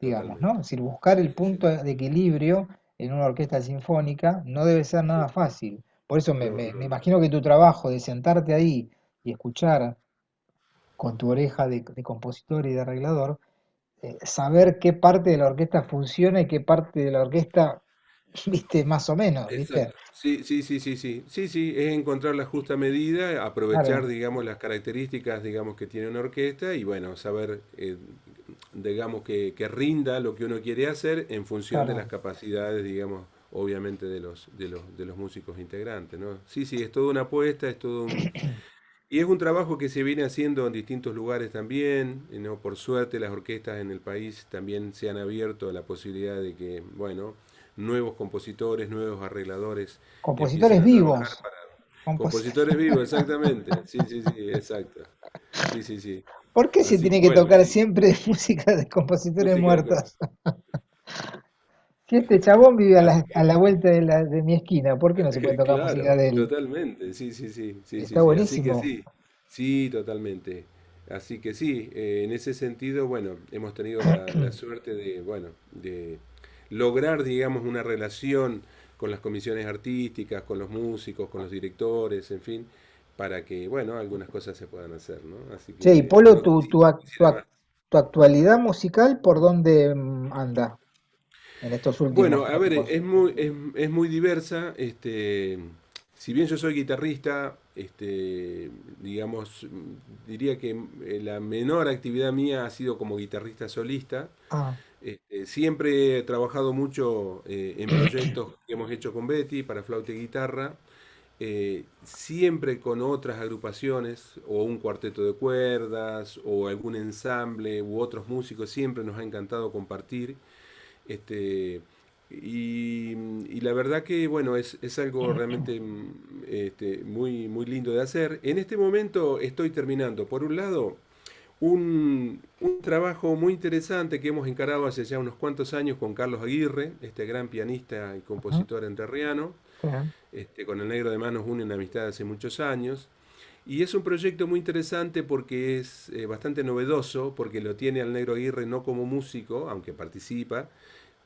digamos, ¿no? totalmente, Es decir, buscar sí, el sí, punto de equilibrio en una orquesta sinfónica no debe ser nada sí, fácil. Por eso no, me no, no, imagino que tu trabajo de sentarte ahí y escuchar con tu oreja de compositor y de arreglador, saber qué parte de la orquesta funciona y qué parte de la orquesta, viste, más o menos, viste. exacto. Sí, sí, sí, sí, sí. Sí, sí, es encontrar la justa medida, aprovechar, Claro, digamos, las características, digamos, que tiene una orquesta y, bueno, saber, digamos, que rinda lo que uno quiere hacer en función de las claro. capacidades, digamos, obviamente de los músicos integrantes, ¿no? Sí, sí, es toda una apuesta, es todo un... Y es un trabajo que se viene haciendo en distintos lugares también, ¿no? Por suerte las orquestas en el país también se han abierto a la posibilidad de que, bueno, nuevos compositores, nuevos arregladores empiecen Compositores a trabajar vivos. para compos- compositores vivos, exactamente. Sí, sí, sí, exacto. Sí, sí, sí. ¿Por qué se Así que tiene que bueno, tocar sí. siempre música de compositores Música de... muertos? Si este chabón vive Así a que, la vuelta de mi esquina, ¿por qué no se puede tocar música claro, de él? totalmente. Sí, sí, sí, sí, sí, Está sí. Así que buenísimo. sí, sí, totalmente. Así que sí, en ese sentido, bueno, hemos tenido la suerte de, bueno, de lograr, digamos, una relación con las comisiones artísticas, con los músicos, con los directores, en fin, para que, bueno, algunas cosas se puedan hacer, ¿no? Así Che, y que Polo, uno quisiera más. tu actualidad musical, ¿por dónde anda en estos Bueno, últimos a ver, tiempos? es muy diversa. Si bien yo soy guitarrista, digamos, diría que la menor actividad mía ha sido como guitarrista solista. Ah, Siempre he trabajado mucho en proyectos que hemos hecho con Betty para flauta y guitarra, siempre con otras agrupaciones o un cuarteto de cuerdas o algún ensamble u otros músicos. Siempre nos ha encantado compartir. Este, y la verdad que, bueno, es algo realmente muy, muy lindo de hacer. En este momento estoy terminando, por un lado, un trabajo muy interesante que hemos encarado hace ya unos cuantos años con Carlos Aguirre, este gran pianista y Ujú, compositor entrerriano. sí. Con el Negro de Manos une una amistad de hace muchos años. Y es un proyecto muy interesante porque es bastante novedoso, porque lo tiene al Negro Aguirre no como músico, aunque participa,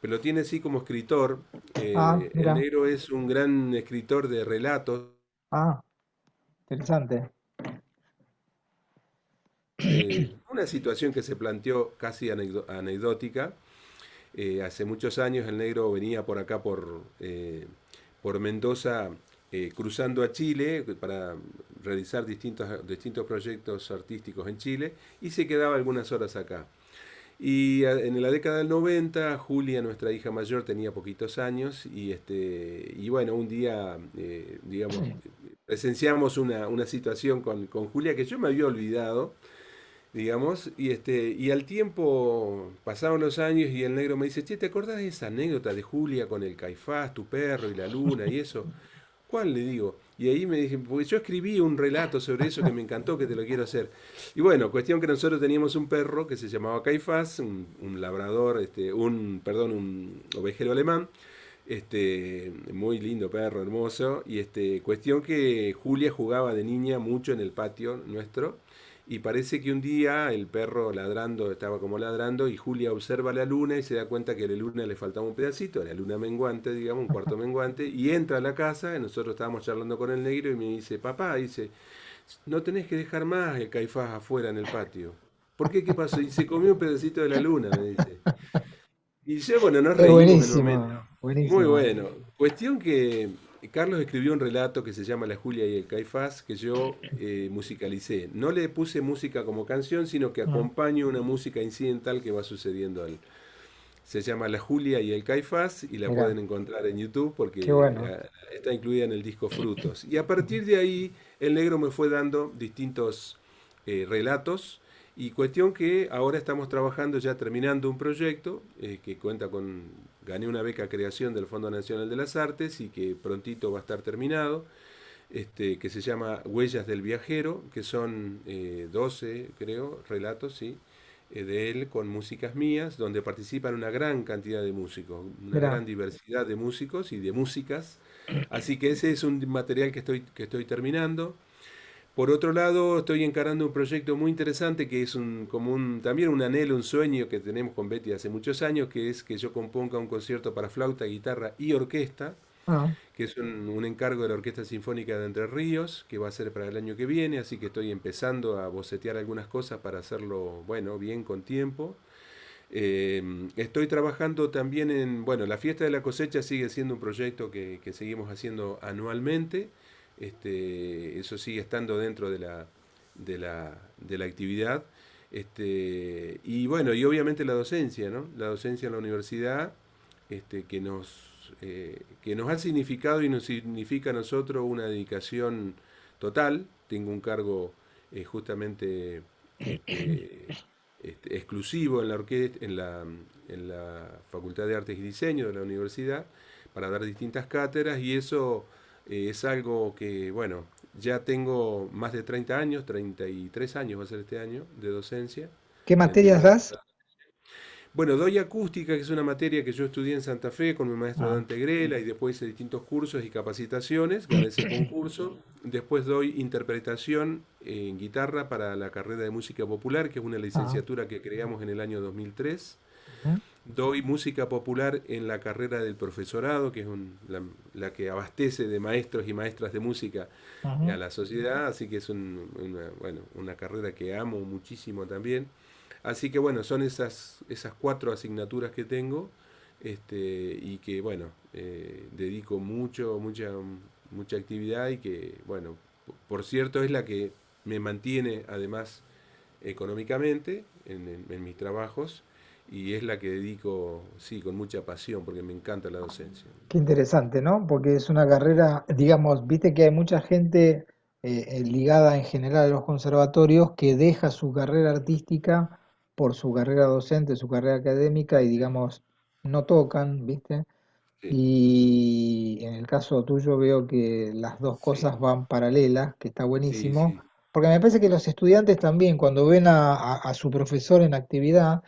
pero lo tiene sí como escritor. Ah, El mira. Negro es un gran escritor de relatos, Ah, interesante. una situación que se planteó casi anecdótica. Hace muchos años el Negro venía por acá por Mendoza, cruzando a Chile para realizar distintos proyectos artísticos en Chile y se quedaba algunas horas acá. Y en la década del 90, Julia, nuestra hija mayor, tenía poquitos años y bueno, un día, digamos, presenciamos una situación con Julia que yo me había olvidado, digamos, y al tiempo pasaron los años y el negro me dice, che, ¿te acordás de esa anécdota de Julia con el Caifás, tu perro y la luna y eso? ¿Cuál? Le digo. Y ahí me dije, porque yo escribí un relato sobre eso que me encantó, que te lo quiero hacer. Y bueno, cuestión que nosotros teníamos un perro que se llamaba Caifás, un labrador, perdón, un ovejero alemán, muy lindo perro, hermoso, y cuestión que Julia jugaba de niña mucho en el patio nuestro, y parece que un día el perro ladrando, estaba como ladrando, y Julia observa la luna y se da cuenta que a la luna le faltaba un pedacito, la luna menguante, digamos, un cuarto menguante, y entra a la casa, y nosotros estábamos charlando con el negro, y me dice, papá, dice, no tenés que dejar más el Caifás afuera en el patio. ¿Por qué? ¿Qué pasó? Y se comió un pedacito de la luna, me dice. Y yo, bueno, nos Es reímos en un momento. buenísimo, Muy buenísimo. bueno. Cuestión que Carlos escribió un relato que se llama La Julia y el Caifás, que yo musicalicé. No le puse música como canción, sino que Mm, acompaño una música incidental que va sucediendo al. Se llama La Julia y el Caifás y la mira, pueden encontrar en YouTube qué porque bueno. está incluida en el disco Frutos. Y a Ujú. partir de ahí, el negro me fue dando distintos relatos y cuestión que ahora estamos trabajando, ya terminando un proyecto que cuenta con, gané una beca creación del Fondo Nacional de las Artes y que prontito va a estar terminado, que se llama Huellas del Viajero, que son 12, creo, relatos, ¿sí? De él con músicas mías, donde participan una gran cantidad de músicos, una Mira, gran diversidad de músicos y de músicas. Así que ese es un material que estoy terminando. Por otro lado, estoy encarando un proyecto muy interesante que es también un anhelo, un sueño que tenemos con Betty hace muchos años, que es que yo componga un concierto para flauta, guitarra y orquesta, ah, que es un encargo de la Orquesta Sinfónica de Entre Ríos, que va a ser para el año que viene, así que estoy empezando a bocetear algunas cosas para hacerlo, bueno, bien con tiempo. Estoy trabajando también bueno, la fiesta de la cosecha sigue siendo un proyecto que seguimos haciendo anualmente. Eso sigue estando dentro de la actividad. Y bueno, y obviamente la docencia, ¿no? La docencia en la universidad, que nos ha significado y nos significa a nosotros una dedicación total. Tengo un cargo justamente este, exclusivo en la orquesta, en la Facultad de Artes y Diseño de la universidad para dar distintas cátedras y eso es algo que, bueno, ya tengo más de 30 años, 33 años va a ser este año de docencia ¿qué en el materias Tecno de das? Santa. Bueno, doy acústica, que es una materia que yo estudié en Santa Fe con mi maestro Ah, Dante Grela y después hice distintos cursos y capacitaciones, gané ese concurso. Después doy interpretación en guitarra para la carrera de música popular, que es una ah, licenciatura que creamos en el año 2003. ujú, Doy música popular en la carrera del profesorado, que es la que abastece de maestros y maestras de música a ujú. la sociedad, así que es bueno, una carrera que amo muchísimo también. Así que bueno, son esas cuatro asignaturas que tengo y que bueno, dedico mucha actividad y que bueno, por cierto es la que me mantiene además económicamente en mis trabajos y es la que dedico, sí, con mucha pasión porque me encanta la docencia. Qué interesante, ¿no? Porque es una carrera, digamos, viste que hay mucha gente ligada en general a los conservatorios que deja su carrera artística por su carrera docente, su carrera académica y, digamos, no tocan, ¿viste? sí, y en el caso tuyo veo que las dos sí, cosas van paralelas, que está sí, buenísimo, sí, porque me parece que los estudiantes también cuando ven a su profesor en actividad,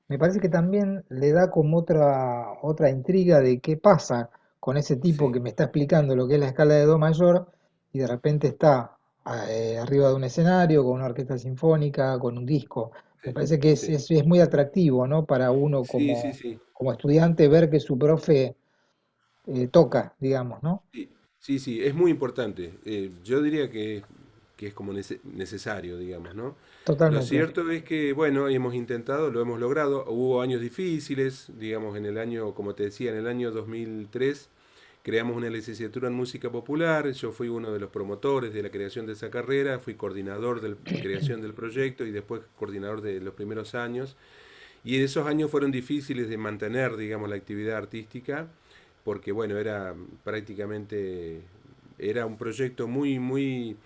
me parece que también le da como otra intriga de qué pasa con ese tipo sí, que me está explicando lo que es la escala de do mayor y de repente está arriba de un escenario con una orquesta sinfónica, con un disco. Me sí, parece que sí, es muy atractivo, ¿no? Para uno sí, sí, sí. como estudiante ver que su profe toca, digamos, ¿no? Sí, sí, sí, es muy importante. Yo diría que es como necesario, digamos, ¿no? Lo Totalmente. cierto es que, bueno, hemos intentado, lo hemos logrado. Hubo años difíciles, digamos, en el año, como te decía, en el año 2003 creamos una licenciatura en música popular. Yo fui uno de los promotores de la creación de esa carrera, fui coordinador de creación del proyecto y después coordinador de los primeros años. Y esos años fueron difíciles de mantener, digamos, la actividad artística, porque bueno, era prácticamente, era un proyecto muy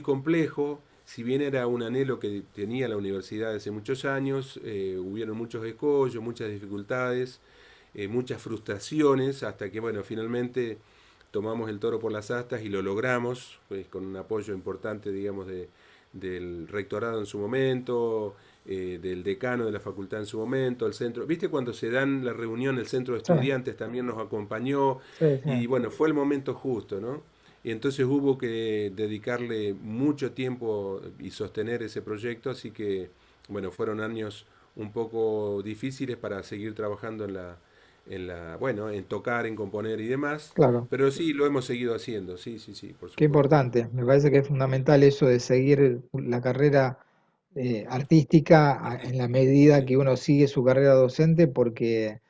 complejo. Si bien era un anhelo que tenía la universidad hace muchos años, hubieron muchos escollos, muchas dificultades, muchas frustraciones, hasta que bueno, finalmente tomamos el toro por las astas y lo logramos, pues, con un apoyo importante, digamos, del rectorado en su momento, del decano de la facultad en su momento, el centro. ¿Viste cuando se dan la reunión, el centro de Sí, estudiantes también nos acompañó? sí, sí. Y bueno, fue el momento justo, ¿no? Y entonces hubo que dedicarle mucho tiempo y sostener ese proyecto, así que, bueno, fueron años un poco difíciles para seguir trabajando bueno, en tocar, en componer y demás, Claro. pero sí, lo hemos seguido haciendo, sí, sí, sí, por Qué supuesto. importante. Me parece que es fundamental eso de seguir la carrera artística en la medida Sí. que uno sigue su carrera docente, porque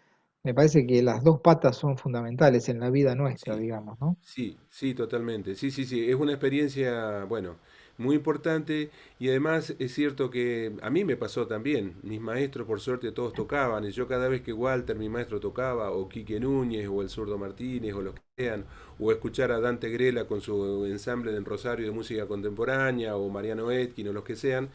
me parece que las dos patas son fundamentales en la vida nuestra, Sí, digamos, ¿no? sí, sí, totalmente. Sí, sí, sí. Es una experiencia, bueno, muy importante y además es cierto que a mí me pasó también. Mis maestros, por suerte, todos tocaban y yo cada vez que Walter, mi maestro, tocaba, o Quique Núñez, o el Zurdo Martínez, o los que sean, o escuchar a Dante Grela con su ensamble en Rosario de música contemporánea, o Mariano Etkin, o los que sean,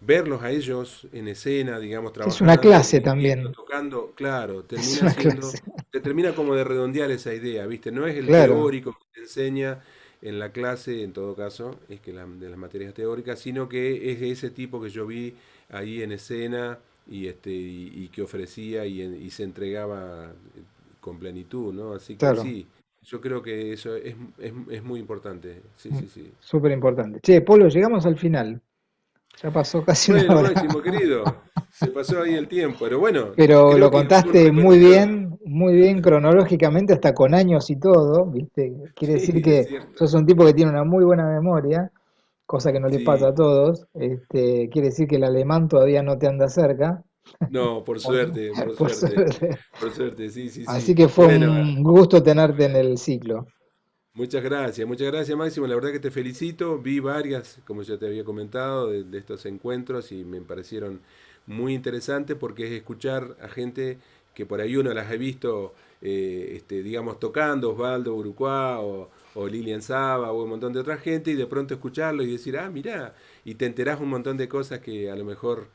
verlos a ellos en escena, digamos, Es una trabajando, clase dirigiendo, también. tocando, claro, Es termina una siendo, clase. te termina como de redondear esa idea, ¿viste? No es el Claro, teórico que te enseña en la clase, en todo caso, es que de las materias teóricas, sino que es ese tipo que yo vi ahí en escena y que ofrecía y se entregaba con plenitud, ¿no? Así que claro. sí, yo creo que eso es muy importante, sí, sí, sí. Súper importante. Che, Polo, llegamos al final. Ya pasó casi una Bueno, hora. Máximo querido, se pasó ahí el tiempo, pero bueno, Pero lo creo que es un contaste recordatorio. muy bien cronológicamente, hasta con años y todo, ¿viste? Quiere decir Sí, es que cierto. sos un tipo que tiene una muy buena memoria, cosa que no le pasa a Sí. todos. Quiere decir que el alemán todavía no te anda cerca, No, por por, suerte, por por suerte. suerte. Por suerte, sí, sí, Así sí. que fue Bueno, un gusto tenerte en el ciclo. muchas gracias Máximo. La verdad que te felicito. Vi varias, como ya te había comentado, de estos encuentros y me parecieron muy interesantes porque es escuchar a gente que por ahí uno las ha visto, digamos, tocando, Osvaldo Urucuá o Lilian Saba o un montón de otra gente y de pronto escucharlo y decir, ah, mirá, y te enterás un montón de cosas que a lo mejor,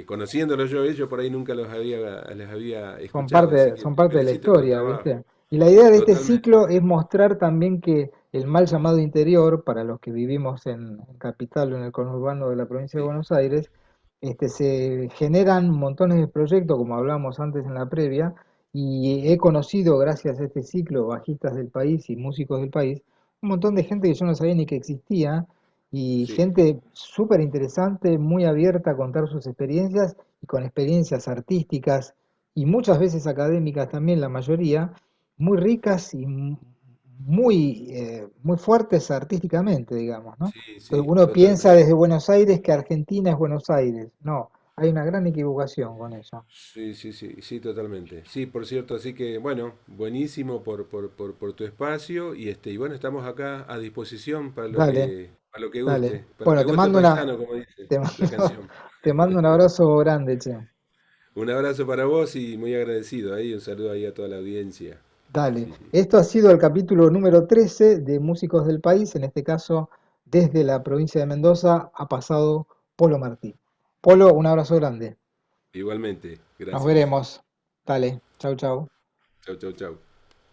conociéndolos yo, ellos por ahí nunca les había escuchado. Así que Son te parte de la felicito por el historia, trabajo. ¿viste? Y la idea de este Totalmente. ciclo es mostrar también que el mal llamado interior, para los que vivimos en Capital o en el conurbano de la provincia de Sí, Buenos Aires, se generan montones de proyectos, como hablamos antes en la previa, y he conocido, gracias a este ciclo, bajistas del país y músicos del país, un montón de gente que yo no sabía ni que existía, y sí, gente súper interesante, muy abierta a contar sus experiencias, y con experiencias artísticas y muchas veces académicas también, la mayoría, muy ricas y muy fuertes artísticamente, digamos, ¿no? sí, Entonces sí, uno piensa totalmente. desde Buenos Aires que Argentina es Buenos Aires. No, hay una gran equivocación con eso. Sí, sí, sí, sí, totalmente. Sí, por cierto, así que bueno, buenísimo por tu espacio y bueno, estamos acá a disposición Dale, dale. para lo que Bueno, guste paisano, como dice te la mando, canción. te mando un abrazo grande, che. Un abrazo para vos y muy agradecido ahí, un saludo ahí a toda la audiencia. Dale. Esto ha sido el capítulo número 13 de Músicos del País, en este caso desde la provincia de Mendoza ha pasado Polo Martí. Polo, un abrazo grande. Igualmente, Nos gracias. veremos. Dale, chau, chau. Chau, chau, chau.